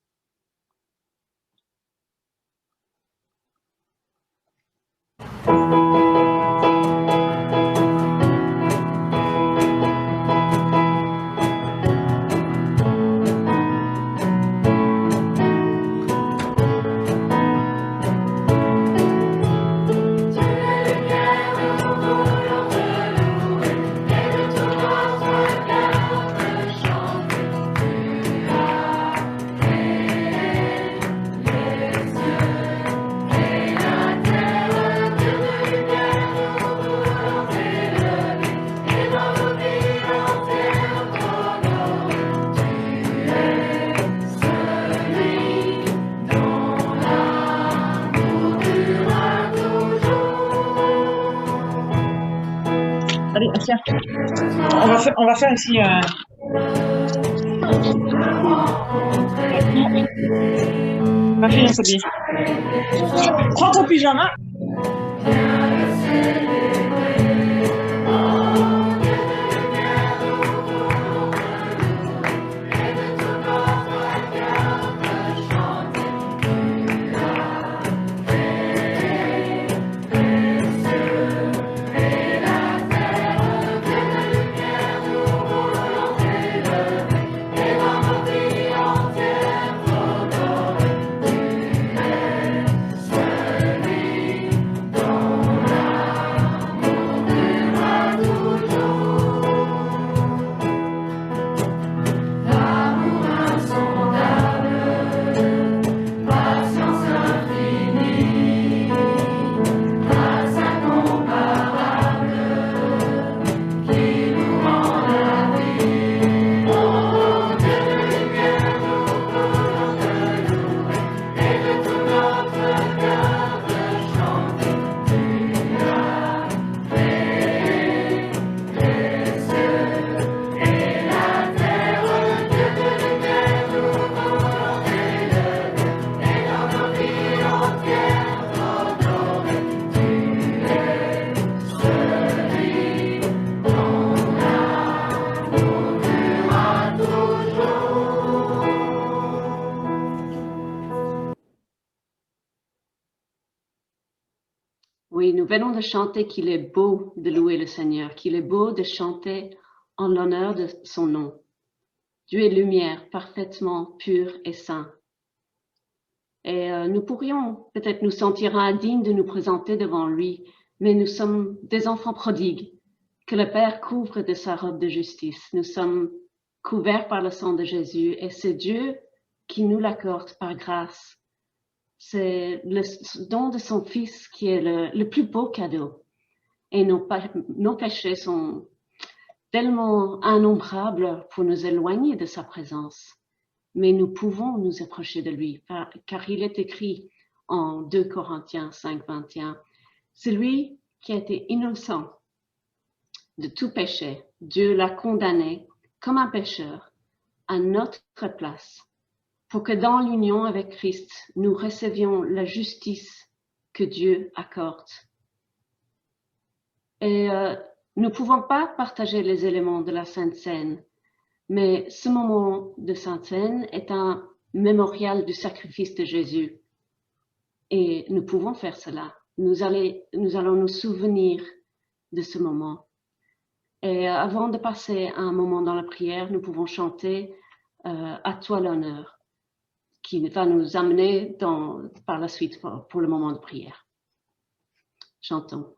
Allez, tiens. On va faire ici ma fille s'habille. Prends ton pyjama. Oui, nous venons de chanter qu'il est beau de louer le Seigneur, qu'il est beau de chanter en l'honneur de son nom. Dieu est lumière, parfaitement pur et saint. Et nous pourrions peut-être nous sentir indignes de nous présenter devant lui, mais nous sommes des enfants prodigues que le Père couvre de sa robe de justice. Nous sommes couverts par le sang de Jésus et c'est Dieu qui nous l'accorde par grâce. C'est le don de son Fils qui est le plus beau cadeau. Et nos péchés sont tellement innombrables pour nous éloigner de sa présence. Mais nous pouvons nous approcher de lui, car il est écrit en 2 Corinthiens 5, 21, « Celui qui a été innocent de tout péché, Dieu l'a condamné comme un pécheur à notre place, pour que dans l'union avec Christ, nous recevions la justice que Dieu accorde. » Et nous ne pouvons pas partager les éléments de la Sainte Seine, mais ce moment de Sainte Seine est un mémorial du sacrifice de Jésus. Et nous pouvons faire cela. Nous allons nous souvenir de ce moment. Et avant de passer un moment dans la prière, nous pouvons chanter à toi l'honneur, qui va nous amener par la suite pour le moment de prière. Chantons.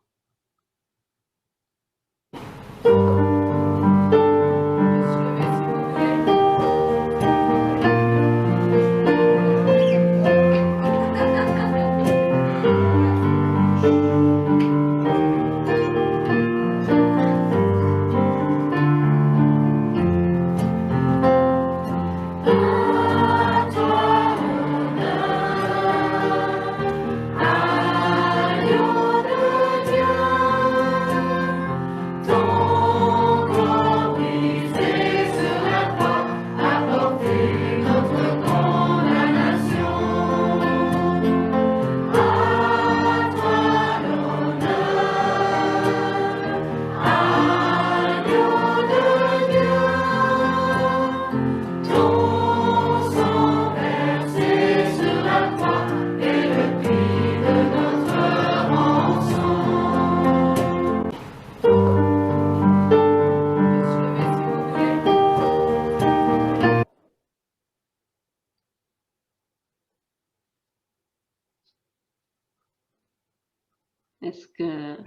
Est-ce que...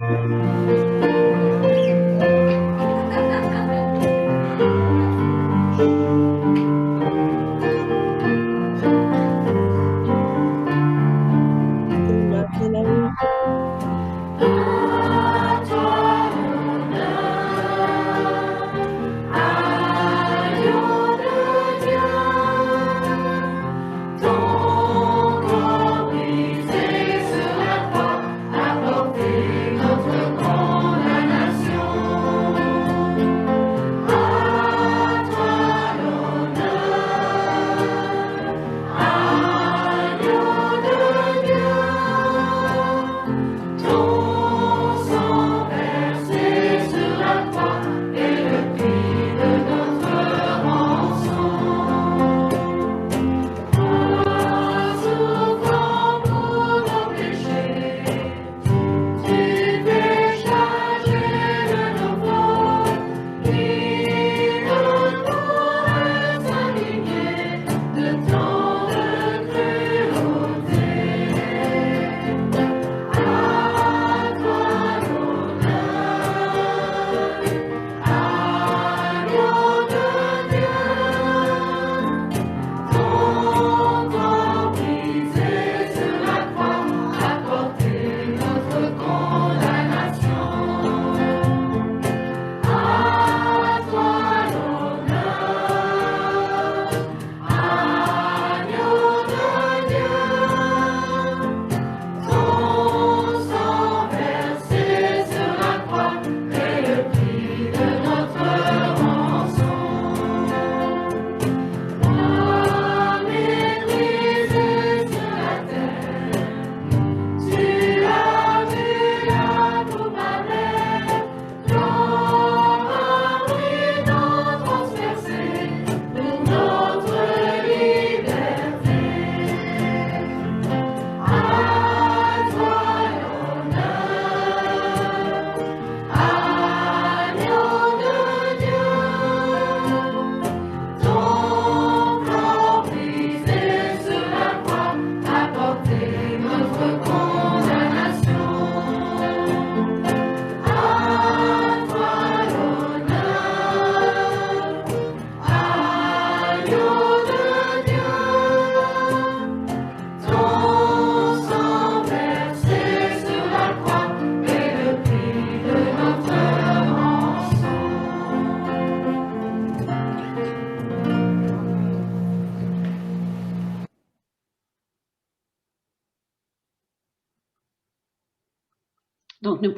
Donc, nous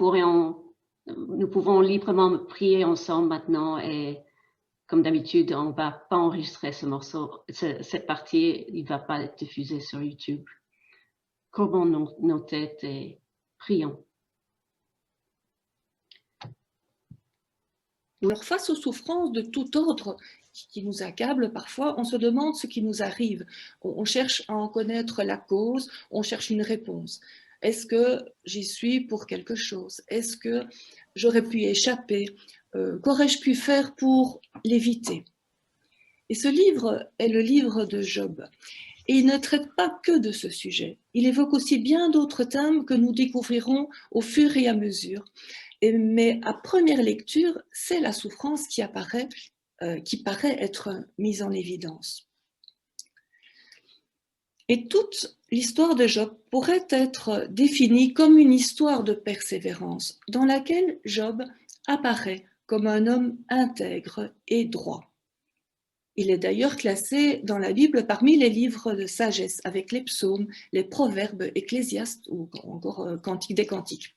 pouvons librement prier ensemble maintenant et comme d'habitude, on ne va pas enregistrer ce morceau, cette partie, il ne va pas être diffusé sur YouTube. Courbons nos têtes et prions. Alors, face aux souffrances de tout ordre qui nous accablent parfois, on se demande ce qui nous arrive. On cherche à en connaître la cause, on cherche une réponse. Est-ce que j'y suis pour quelque chose? Est-ce que j'aurais pu y échapper? Qu'aurais-je pu faire pour l'éviter? Et ce livre est le livre de Job. Et il ne traite pas que de ce sujet. Il évoque aussi bien d'autres thèmes que nous découvrirons au fur et à mesure. Mais à première lecture, c'est la souffrance qui paraît être mise en évidence. Et toute l'histoire de Job pourrait être définie comme une histoire de persévérance, dans laquelle Job apparaît comme un homme intègre et droit. Il est d'ailleurs classé dans la Bible parmi les livres de sagesse, avec les psaumes, les proverbes, Ecclésiastes ou encore Cantique des Cantiques.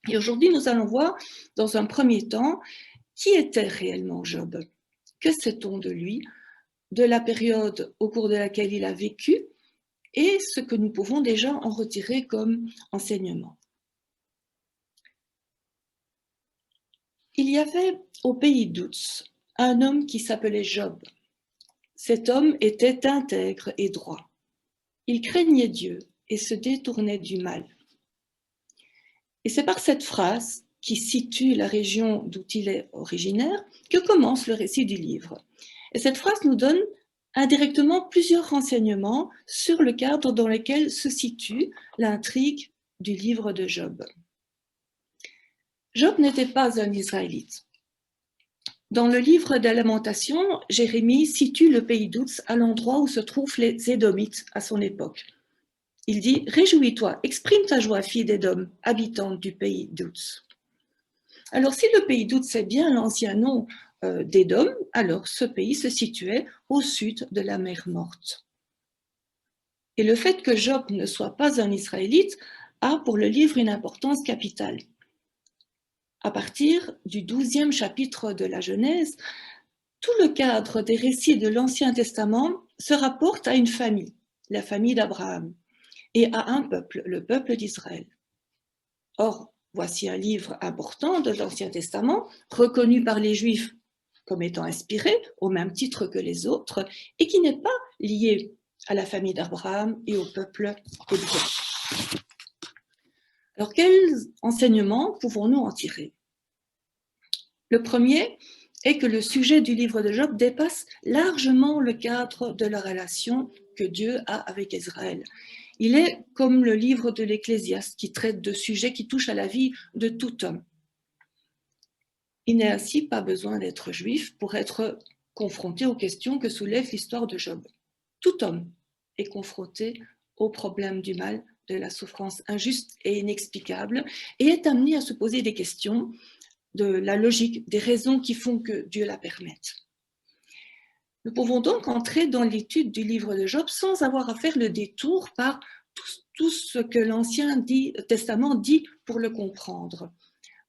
Et aujourd'hui, nous allons voir, dans un premier temps, qui était réellement Job. Que sait-on de lui, de la période au cours de laquelle il a vécu, et ce que nous pouvons déjà en retirer comme enseignement. Il y avait au pays d'Ouz un homme qui s'appelait Job. Cet homme était intègre et droit. Il craignait Dieu et se détournait du mal. Et c'est par cette phrase qui situe la région d'où il est originaire que commence le récit du livre. Et cette phrase nous donne indirectement plusieurs renseignements sur le cadre dans lequel se situe l'intrigue du livre de Job. Job n'était pas un Israélite. Dans le livre des Lamentations, Jérémie situe le pays d'Ouz à l'endroit où se trouvent les Édomites à son époque. Il dit « Réjouis-toi, exprime ta joie, fille d'Édom, habitante du pays d'Ouz. » Alors, si le pays d'Ouz est bien l'ancien nom d'Édom, alors ce pays se situait au sud de la mer Morte. Et le fait que Job ne soit pas un Israélite a pour le livre une importance capitale. À partir du 12e chapitre de la Genèse, tout le cadre des récits de l'Ancien Testament se rapporte à une famille, la famille d'Abraham, et à un peuple, le peuple d'Israël. Or, voici un livre important de l'Ancien Testament, reconnu par les Juifs comme étant inspiré, au même titre que les autres, et qui n'est pas lié à la famille d'Abraham et au peuple hébreu. Alors, quels enseignements pouvons-nous en tirer? Le premier est que le sujet du livre de Job dépasse largement le cadre de la relation que Dieu a avec Israël. Il est comme le livre de l'Ecclésiaste qui traite de sujets qui touchent à la vie de tout homme. Il n'est ainsi pas besoin d'être juif pour être confronté aux questions que soulève l'histoire de Job. Tout homme est confronté au problème du mal, de la souffrance injuste et inexplicable, et est amené à se poser des questions de la logique, des raisons qui font que Dieu la permette. Nous pouvons donc entrer dans l'étude du livre de Job sans avoir à faire le détour par tout ce que l'Ancien Testament dit pour le comprendre.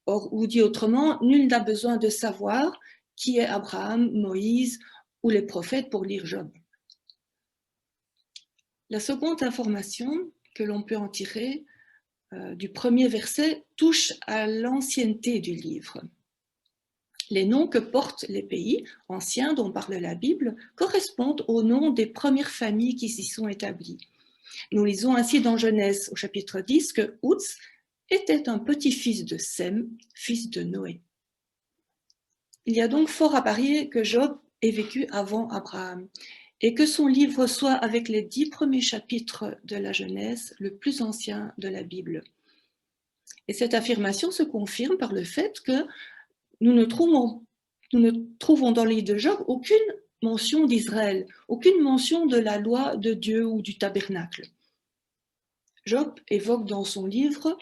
Or, ou dit autrement, nul n'a besoin de savoir qui est Abraham, Moïse ou les prophètes pour lire Job. La seconde information que l'on peut en tirer du premier verset touche à l'ancienneté du livre. Les noms que portent les pays anciens dont parle la Bible correspondent aux noms des premières familles qui s'y sont établies. Nous lisons ainsi dans Genèse au chapitre 10 que Ouz était un petit-fils de Sem, fils de Noé. Il y a donc fort à parier que Job ait vécu avant Abraham et que son livre soit, avec les 10 premiers chapitres de la Genèse, le plus ancien de la Bible. Et cette affirmation se confirme par le fait que nous ne trouvons dans le livre de Job aucune mention d'Israël, aucune mention de la loi de Dieu ou du tabernacle. Job évoque dans son livre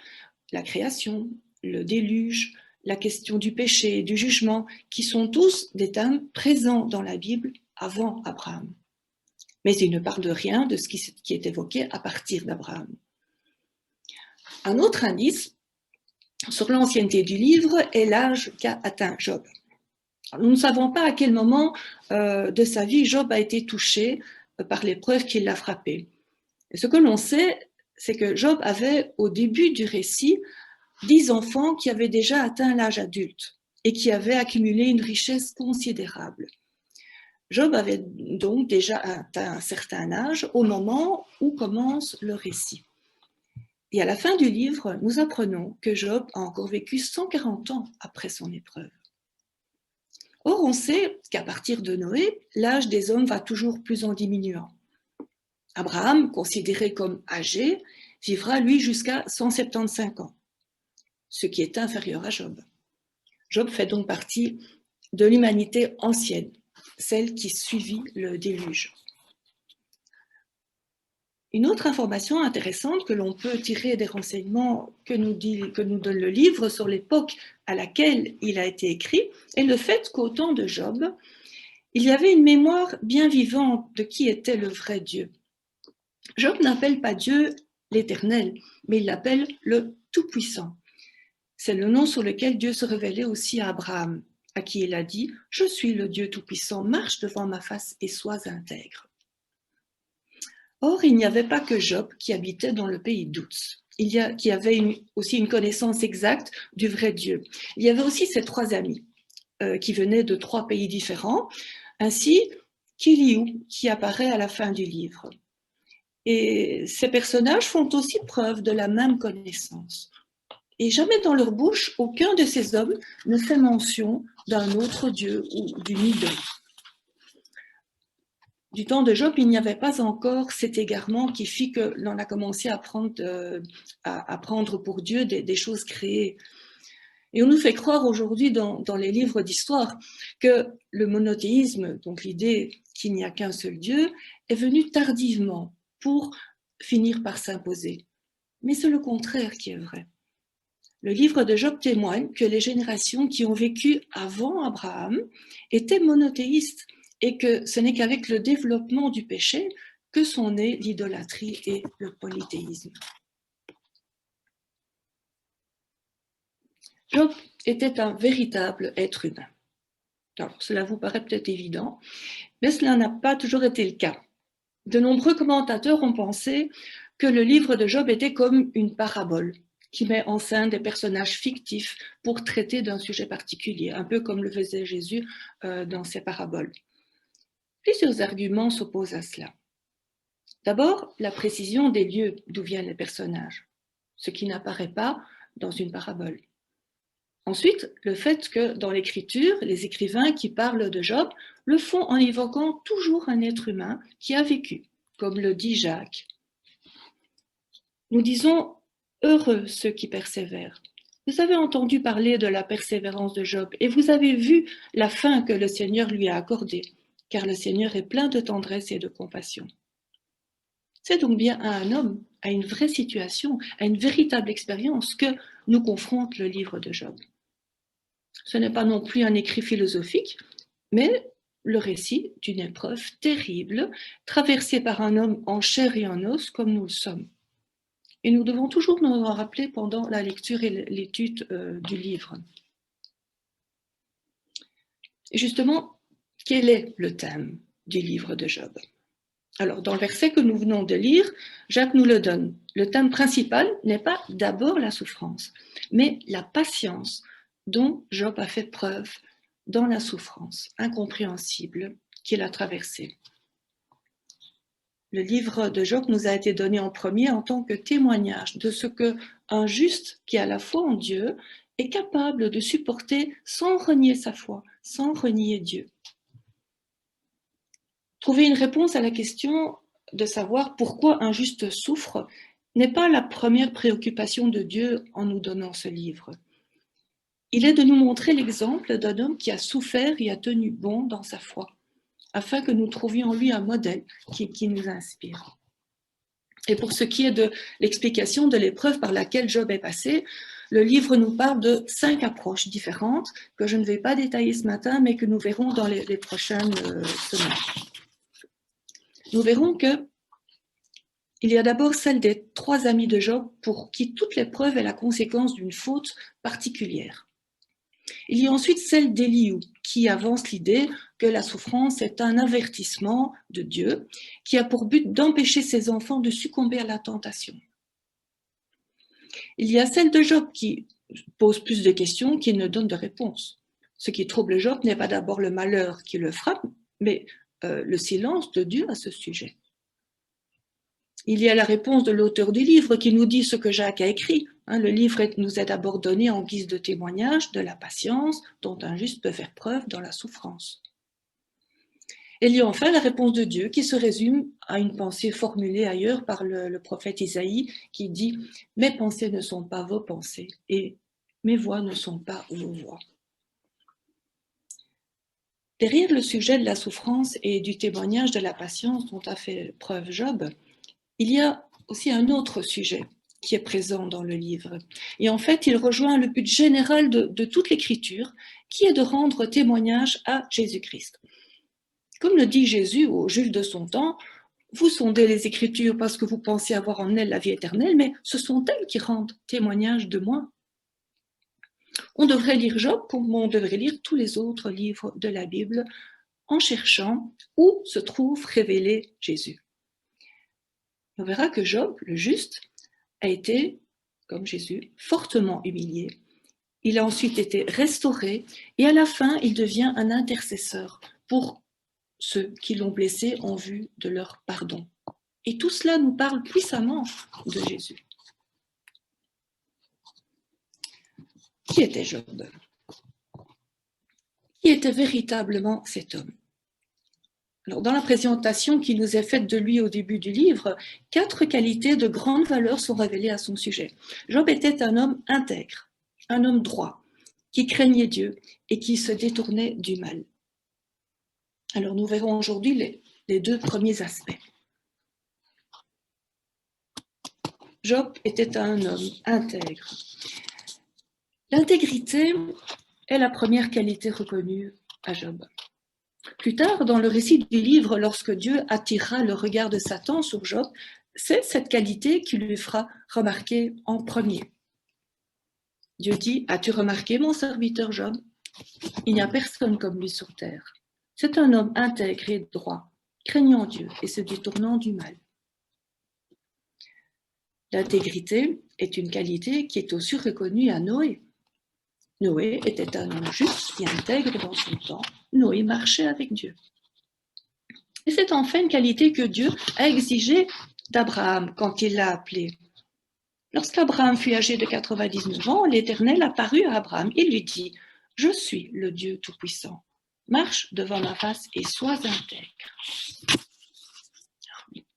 la création, le déluge, la question du péché et du jugement, qui sont tous des thèmes présents dans la Bible avant Abraham. Mais il ne parle de rien de ce qui est évoqué à partir d'Abraham. Un autre indice sur l'ancienneté du livre est l'âge qu'a atteint Job. Nous ne savons pas à quel moment de sa vie Job a été touché par l'épreuve qui l'a frappé. Et ce que l'on sait, c'est que Job avait, au début du récit, 10 enfants qui avaient déjà atteint l'âge adulte. et qui avait accumulé une richesse considérable. Job avait donc déjà atteint un certain âge au moment où commence le récit. Et à la fin du livre, nous apprenons que Job a encore vécu 140 ans après son épreuve. Or, on sait qu'à partir de Noé, l'âge des hommes va toujours plus en diminuant. Abraham, considéré comme âgé, vivra lui jusqu'à 175 ans, ce qui est inférieur à Job. Job fait donc partie de l'humanité ancienne, celle qui suivit le déluge. Une autre information intéressante que l'on peut tirer des renseignements que nous donne le livre sur l'époque à laquelle il a été écrit est le fait qu'au temps de Job, il y avait une mémoire bien vivante de qui était le vrai Dieu. Job n'appelle pas Dieu l'Éternel, mais il l'appelle le Tout-Puissant. C'est le nom sur lequel Dieu se révélait aussi à Abraham, à qui il a dit « Je suis le Dieu Tout-Puissant, marche devant ma face et sois intègre ». Or, il n'y avait pas que Job qui habitait dans le pays d'Ouz, qui avait aussi une connaissance exacte du vrai Dieu. Il y avait aussi ses 3 amis qui venaient de 3 pays différents, ainsi qu'Éliou qui apparaît à la fin du livre. Et ces personnages font aussi preuve de la même connaissance. Et jamais dans leur bouche, aucun de ces hommes ne fait mention d'un autre Dieu ou d'une idole. Du temps de Job, il n'y avait pas encore cet égarement qui fit que l'on a commencé à prendre pour Dieu des choses créées. Et on nous fait croire aujourd'hui dans les livres d'histoire que le monothéisme, donc l'idée qu'il n'y a qu'un seul Dieu, est venu tardivement pour finir par s'imposer. Mais c'est le contraire qui est vrai. Le livre de Job témoigne que les générations qui ont vécu avant Abraham étaient monothéistes et que ce n'est qu'avec le développement du péché que sont nées l'idolâtrie et le polythéisme. Job était un véritable être humain. Alors, cela vous paraît peut-être évident, mais cela n'a pas toujours été le cas. De nombreux commentateurs ont pensé que le livre de Job était comme une parabole qui met en scène des personnages fictifs pour traiter d'un sujet particulier, un peu comme le faisait Jésus dans ses paraboles. Plusieurs arguments s'opposent à cela. D'abord, la précision des lieux d'où viennent les personnages, ce qui n'apparaît pas dans une parabole. Ensuite, le fait que dans l'écriture, les écrivains qui parlent de Job le font en évoquant toujours un être humain qui a vécu, comme le dit Jacques. Nous disons « heureux ceux qui persévèrent ». Vous avez entendu parler de la persévérance de Job et vous avez vu la fin que le Seigneur lui a accordée, car le Seigneur est plein de tendresse et de compassion. C'est donc bien à un homme, à une vraie situation, à une véritable expérience que nous confronte le livre de Job. Ce n'est pas non plus un écrit philosophique, mais le récit d'une épreuve terrible, traversée par un homme en chair et en os comme nous le sommes. Et nous devons toujours nous en rappeler pendant la lecture et l'étude du livre. Et justement, quel est le thème du livre de Job ? Alors, dans le verset que nous venons de lire, Jacques nous le donne. Le thème principal n'est pas d'abord la souffrance, mais la patience dont Job a fait preuve dans la souffrance incompréhensible qu'il a traversée. Le livre de Job nous a été donné en premier en tant que témoignage de ce qu'un juste qui a la foi en Dieu est capable de supporter sans renier sa foi, sans renier Dieu. Trouver une réponse à la question de savoir pourquoi un juste souffre n'est pas la première préoccupation de Dieu en nous donnant ce livre. Il est de nous montrer l'exemple d'un homme qui a souffert et a tenu bon dans sa foi, afin que nous trouvions en lui un modèle qui nous inspire. Et pour ce qui est de l'explication de l'épreuve par laquelle Job est passé, le livre nous parle de 5 approches différentes que je ne vais pas détailler ce matin, mais que nous verrons dans les prochaines semaines. Nous verrons qu'il y a d'abord celle des 3 amis de Job pour qui toute l'épreuve est la conséquence d'une faute particulière. Il y a ensuite celle d'Éliou qui avance l'idée que la souffrance est un avertissement de Dieu qui a pour but d'empêcher ses enfants de succomber à la tentation. Il y a celle de Job qui pose plus de questions qu'il ne donne de réponses. Ce qui trouble Job n'est pas d'abord le malheur qui le frappe, mais le silence de Dieu à ce sujet. Il y a la réponse de l'auteur du livre qui nous dit ce que Jacques a écrit. Le livre nous est d'abord donné en guise de témoignage de la patience dont un juste peut faire preuve dans la souffrance. Et il y a enfin la réponse de Dieu qui se résume à une pensée formulée ailleurs par le prophète Isaïe qui dit « Mes pensées ne sont pas vos pensées et mes voix ne sont pas vos voix ». Derrière le sujet de la souffrance et du témoignage de la patience dont a fait preuve Job, il y a aussi un autre sujet qui est présent dans le livre. Et en fait, il rejoint le but général de toute l'Écriture, qui est de rendre témoignage à Jésus-Christ. Comme le dit Jésus aux Juifs de son temps, vous sondez les Écritures parce que vous pensez avoir en elles la vie éternelle, mais ce sont elles qui rendent témoignage de moi. On devrait lire Job comme on devrait lire tous les autres livres de la Bible en cherchant où se trouve révélé Jésus. On verra que Job, le juste, a été, comme Jésus, fortement humilié. Il a ensuite été restauré et à la fin, il devient un intercesseur pour ceux qui l'ont blessé en vue de leur pardon. Et tout cela nous parle puissamment de Jésus. Qui était Job? Qui était véritablement cet homme? Alors, dans la présentation qui nous est faite de lui au début du livre, 4 qualités de grande valeur sont révélées à son sujet. Job était un homme intègre, un homme droit, qui craignait Dieu et qui se détournait du mal. Alors, nous verrons aujourd'hui les 2 premiers aspects. Job était un homme intègre. L'intégrité est la première qualité reconnue à Job. Plus tard, dans le récit du livre, lorsque Dieu attirera le regard de Satan sur Job, c'est cette qualité qui lui fera remarquer en premier. Dieu dit « As-tu remarqué mon serviteur Job? Il n'y a personne comme lui sur terre. C'est un homme intègre et droit, craignant Dieu et se détournant du mal. » L'intégrité est une qualité qui est aussi reconnue à Noé. Noé était un homme juste et intègre dans son temps. Noé marchait avec Dieu. Et c'est enfin une qualité que Dieu a exigée d'Abraham quand il l'a appelé. Lorsqu'Abraham fut âgé de 99 ans, l'Éternel apparut à Abraham et lui dit « Je suis le Dieu Tout-Puissant. Marche devant ma face et sois intègre. »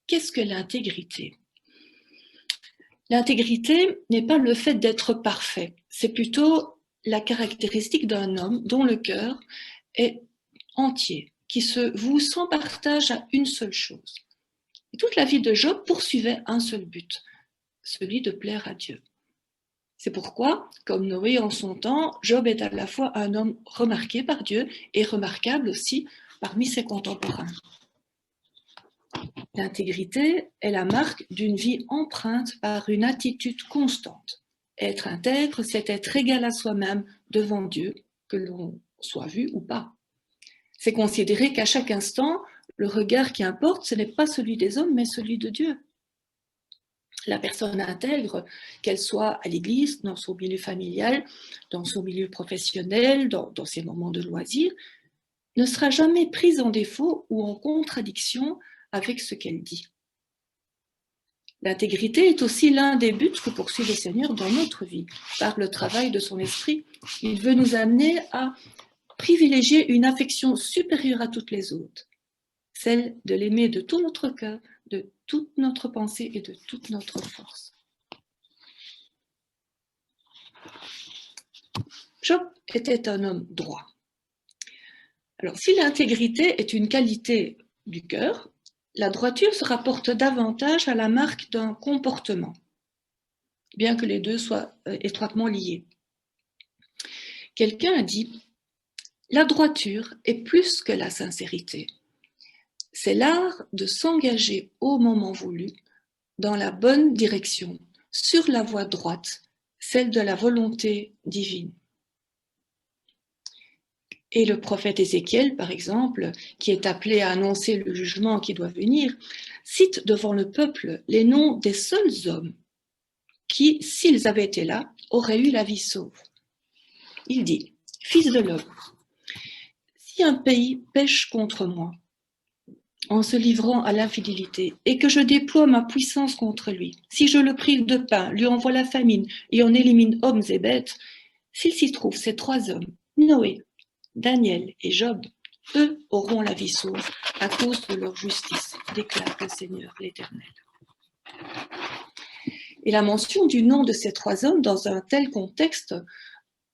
Qu'est-ce que l'intégrité? L'intégrité n'est pas le fait d'être parfait, c'est plutôt la caractéristique d'un homme dont le cœur est entier, qui se voue sans partage à une seule chose. Et toute la vie de Job poursuivait un seul but, celui de plaire à Dieu. C'est pourquoi, comme Noé en son temps, Job est à la fois un homme remarqué par Dieu et remarquable aussi parmi ses contemporains. L'intégrité est la marque d'une vie empreinte par une attitude constante. Être intègre, c'est être égal à soi-même devant Dieu, que l'on soit vu ou pas. C'est considérer qu'à chaque instant, le regard qui importe, ce n'est pas celui des hommes, mais celui de Dieu. La personne intègre, qu'elle soit à l'église, dans son milieu familial, dans son milieu professionnel, dans ses moments de loisirs, ne sera jamais prise en défaut ou en contradiction avec ce qu'elle dit. L'intégrité est aussi l'un des buts que poursuit le Seigneur dans notre vie. Par le travail de son esprit, il veut nous amener à privilégier une affection supérieure à toutes les autres, celle de l'aimer de tout notre cœur, de toute notre pensée et de toute notre force. Job était un homme droit. Alors, si l'intégrité est une qualité du cœur, la droiture se rapporte davantage à la marque d'un comportement, bien que les deux soient étroitement liés. Quelqu'un a dit « La droiture est plus que la sincérité. C'est l'art de s'engager au moment voulu dans la bonne direction, sur la voie droite, celle de la volonté divine. » Et le prophète Ézéchiel, par exemple, qui est appelé à annoncer le jugement qui doit venir, cite devant le peuple les noms des seuls hommes qui, s'ils avaient été là, auraient eu la vie sauve. Il dit « Fils de l'homme, si un pays pêche contre moi, en se livrant à l'infidélité, et que je déploie ma puissance contre lui, si je le prive de pain, lui envoie la famine et en élimine hommes et bêtes, s'il s'y trouve ces 3 hommes, Noé, Daniel et Job, eux auront la vie sauve à cause de leur justice, déclare le Seigneur l'Éternel. Et la mention du nom de ces 3 hommes dans un tel contexte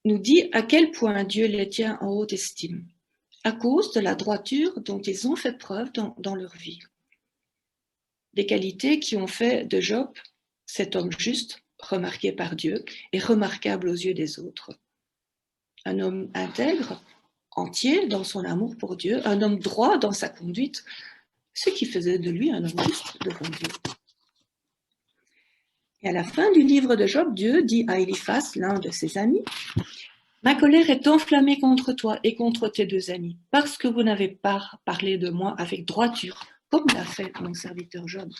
nous dit à quel point Dieu les tient en haute estime, à cause de la droiture dont ils ont fait preuve dans leur vie. Des qualités qui ont fait de Job cet homme juste, remarqué par Dieu et remarquable aux yeux des autres. Un homme intègre, entier dans son amour pour Dieu, un homme droit dans sa conduite, ce qui faisait de lui un homme juste devant Dieu. Et à la fin du livre de Job, Dieu dit à Éliphaz, l'un de ses amis, « Ma colère est enflammée contre toi et contre tes 2 amis, parce que vous n'avez pas parlé de moi avec droiture, comme l'a fait mon serviteur Job. »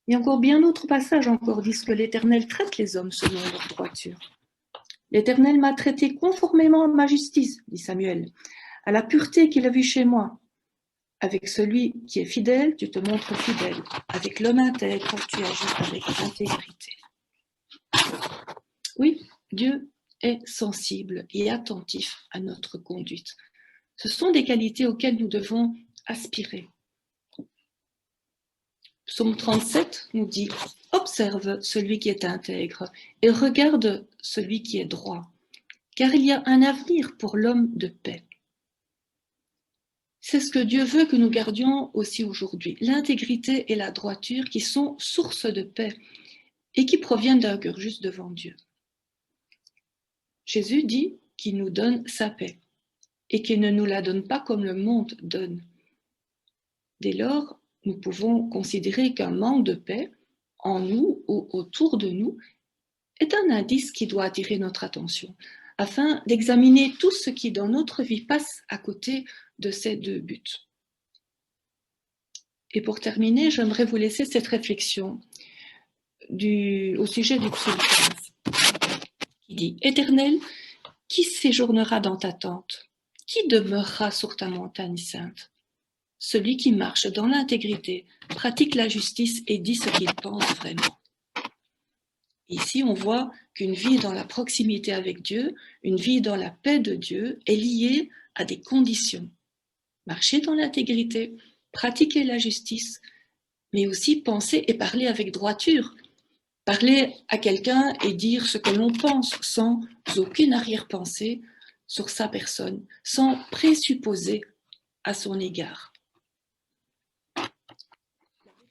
Et encore bien d'autres passages encore disent que l'Éternel traite les hommes selon leur droiture. « L'Éternel m'a traité conformément à ma justice, dit Samuel, à la pureté qu'il a vue chez moi. Avec celui qui est fidèle, tu te montres fidèle. Avec l'homme intègre, tu agis avec intégrité. » Oui, Dieu est sensible et attentif à notre conduite. Ce sont des qualités auxquelles nous devons aspirer. Psaume 37 nous dit « Observe celui qui est intègre et regarde celui qui est droit, car il y a un avenir pour l'homme de paix. » C'est ce que Dieu veut que nous gardions aussi aujourd'hui, l'intégrité et la droiture qui sont source de paix et qui proviennent d'un cœur juste devant Dieu. Jésus dit qu'il nous donne sa paix et qu'il ne nous la donne pas comme le monde donne. Dès lors, nous pouvons considérer qu'un manque de paix en nous ou autour de nous est un indice qui doit attirer notre attention afin d'examiner tout ce qui dans notre vie passe à côté de ces 2 buts. Et pour terminer, j'aimerais vous laisser cette réflexion au sujet du psaume 15, qui dit « Éternel, qui séjournera dans ta tente? Qui demeurera sur ta montagne sainte? Celui qui marche dans l'intégrité, pratique la justice et dit ce qu'il pense vraiment. » Ici, on voit qu'une vie dans la proximité avec Dieu, une vie dans la paix de Dieu est liée à des conditions. Marcher dans l'intégrité, pratiquer la justice, mais aussi penser et parler avec droiture. Parler à quelqu'un et dire ce que l'on pense sans aucune arrière-pensée sur sa personne, sans présupposer à son égard. La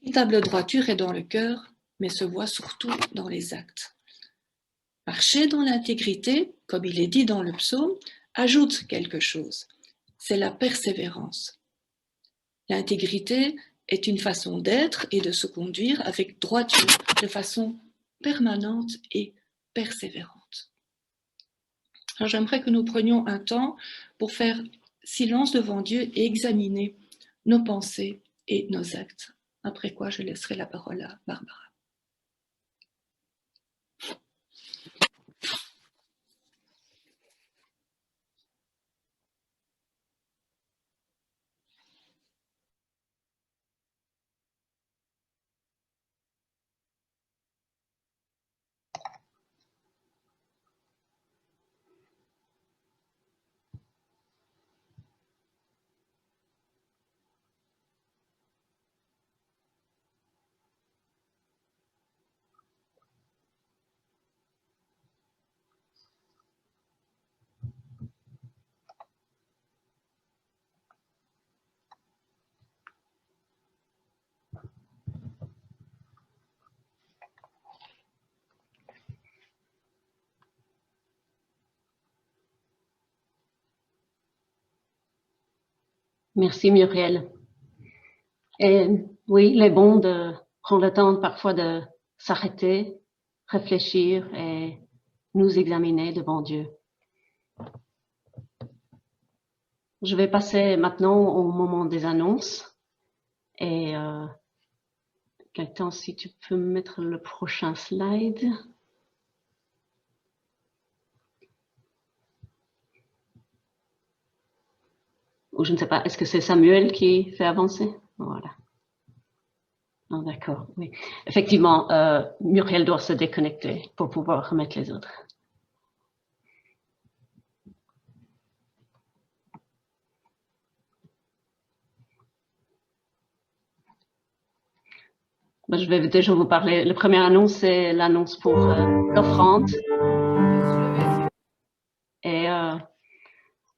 véritable droiture est dans le cœur, mais se voit surtout dans les actes. Marcher dans l'intégrité, comme il est dit dans le psaume, ajoute quelque chose. C'est la persévérance. L'intégrité est une façon d'être et de se conduire avec droiture, de façon permanente et persévérante. Alors, j'aimerais que nous prenions un temps pour faire silence devant Dieu et examiner nos pensées et nos actes. Après quoi, je laisserai la parole à Barbara. Merci Muriel. Et oui, il est bon de prendre le temps parfois de s'arrêter, réfléchir et nous examiner devant Dieu. Je vais passer maintenant au moment des annonces. Et Gaëtan, si tu peux mettre le prochain slide. Ou je ne sais pas, est-ce que c'est Samuel qui fait avancer? Voilà. Ah, d'accord, oui. Effectivement, Muriel doit se déconnecter pour pouvoir remettre les autres. Je vais déjà vous parler. La première annonce, c'est l'annonce pour l'offrande. Et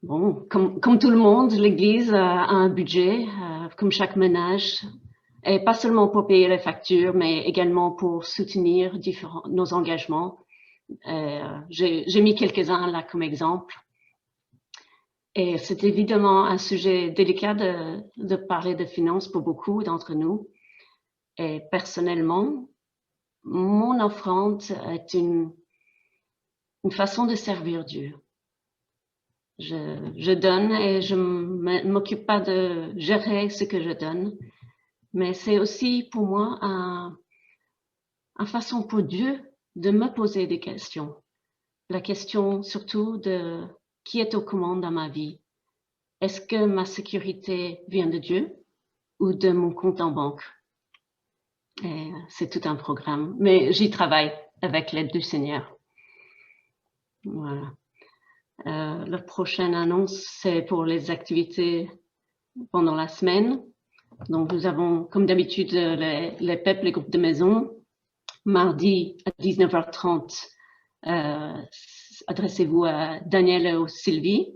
bon, comme tout le monde, l'Église a un budget, comme chaque ménage, et pas seulement pour payer les factures, mais également pour soutenir nos engagements. J'ai mis quelques-uns là comme exemple. Et c'est évidemment un sujet délicat de parler de finances pour beaucoup d'entre nous. Et personnellement, mon offrande est une façon de servir Dieu. Je donne et je ne m'occupe pas de gérer ce que je donne, mais c'est aussi pour moi une façon pour Dieu de me poser des questions. La question surtout de qui est aux commandes dans ma vie. Est-ce que ma sécurité vient de Dieu ou de mon compte en banque? Et c'est tout un programme, mais j'y travaille avec l'aide du Seigneur. Voilà. La prochaine annonce, c'est pour les activités pendant la semaine. Donc, nous avons, comme d'habitude, les PEP, les groupes de maison. Mardi à 19h30, adressez-vous à Daniel et Sylvie.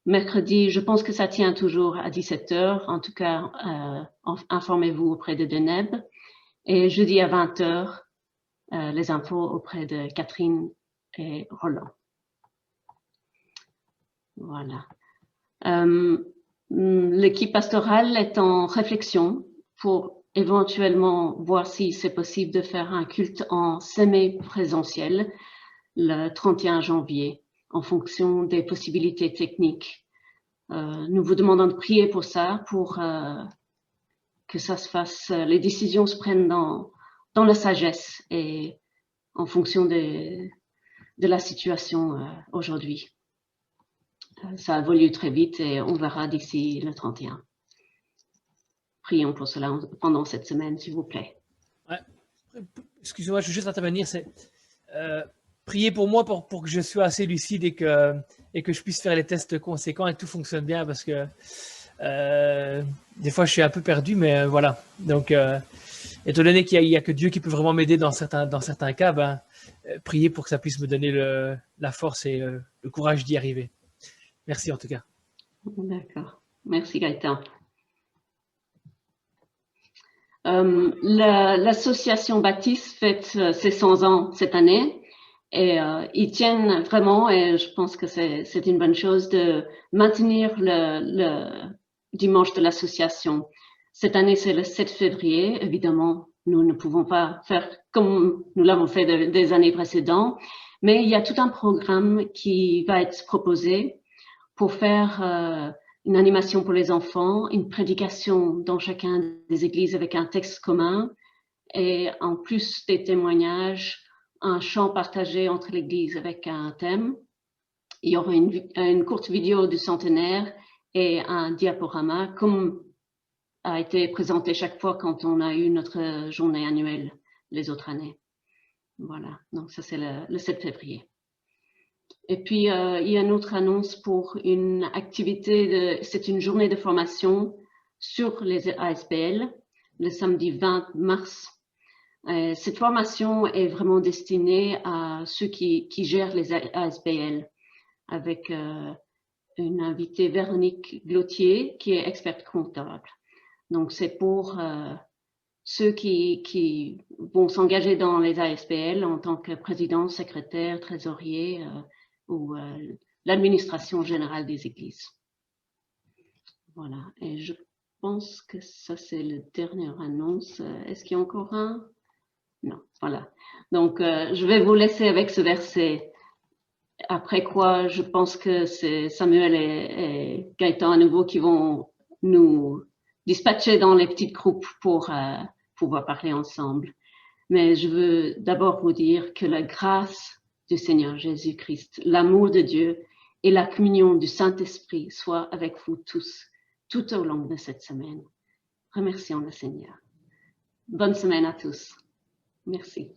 Mercredi, je pense que ça tient toujours à 17h. En tout cas, informez-vous auprès de Deneb. Et jeudi à 20h, les infos auprès de Catherine et Roland. Voilà. L'équipe pastorale est en réflexion pour éventuellement voir si c'est possible de faire un culte en semi-présentiel le 31 janvier en fonction des possibilités techniques. Nous vous demandons de prier pour ça, pour que ça se fasse, les décisions se prennent dans la sagesse et en fonction de la situation aujourd'hui. Ça évolue très vite et on verra d'ici le 31. Prions pour cela pendant cette semaine, s'il vous plaît. Ouais. Excusez-moi, je veux juste intervenir. Priez pour moi pour que je sois assez lucide et que je puisse faire les tests conséquents et que tout fonctionne bien parce que des fois je suis un peu perdu, mais voilà. Donc, étant donné qu'il n'y a que Dieu qui peut vraiment m'aider dans certains cas, priez pour que ça puisse me donner la force et le courage d'y arriver. Merci en tout cas. D'accord. Merci Gaëtan. L'association Baptiste fête ses 100 ans cette année et ils tiennent vraiment, et je pense que c'est une bonne chose, de maintenir le dimanche de l'association. Cette année, c'est le 7 février. Évidemment, nous ne pouvons pas faire comme nous l'avons fait des années précédentes, mais il y a tout un programme qui va être proposé pour faire une animation pour les enfants, une prédication dans chacun des églises avec un texte commun et en plus des témoignages, un chant partagé entre l'église avec un thème. Il y aura une courte vidéo du centenaire et un diaporama comme a été présenté chaque fois quand on a eu notre journée annuelle les autres années. Voilà, donc ça c'est le 7 février. Et puis, il y a une autre annonce pour une activité, c'est une journée de formation sur les ASBL, le samedi 20 mars. Cette formation est vraiment destinée à ceux qui gèrent les ASBL, avec une invitée, Véronique Glotier, qui est experte comptable. Donc, c'est pour ceux qui vont s'engager dans les ASBL en tant que président, secrétaire, trésorier, ou l'administration générale des églises. Voilà, et je pense que ça c'est la dernière annonce. Est-ce qu'il y a encore un? Non, voilà. Donc, je vais vous laisser avec ce verset. Après quoi, je pense que c'est Samuel et Gaëtan à nouveau qui vont nous dispatcher dans les petits groupes pour pouvoir parler ensemble. Mais je veux d'abord vous dire que la grâce du Seigneur Jésus-Christ, l'amour de Dieu et la communion du Saint-Esprit soit avec vous tous, tout au long de cette semaine. Remercions le Seigneur. Bonne semaine à tous. Merci.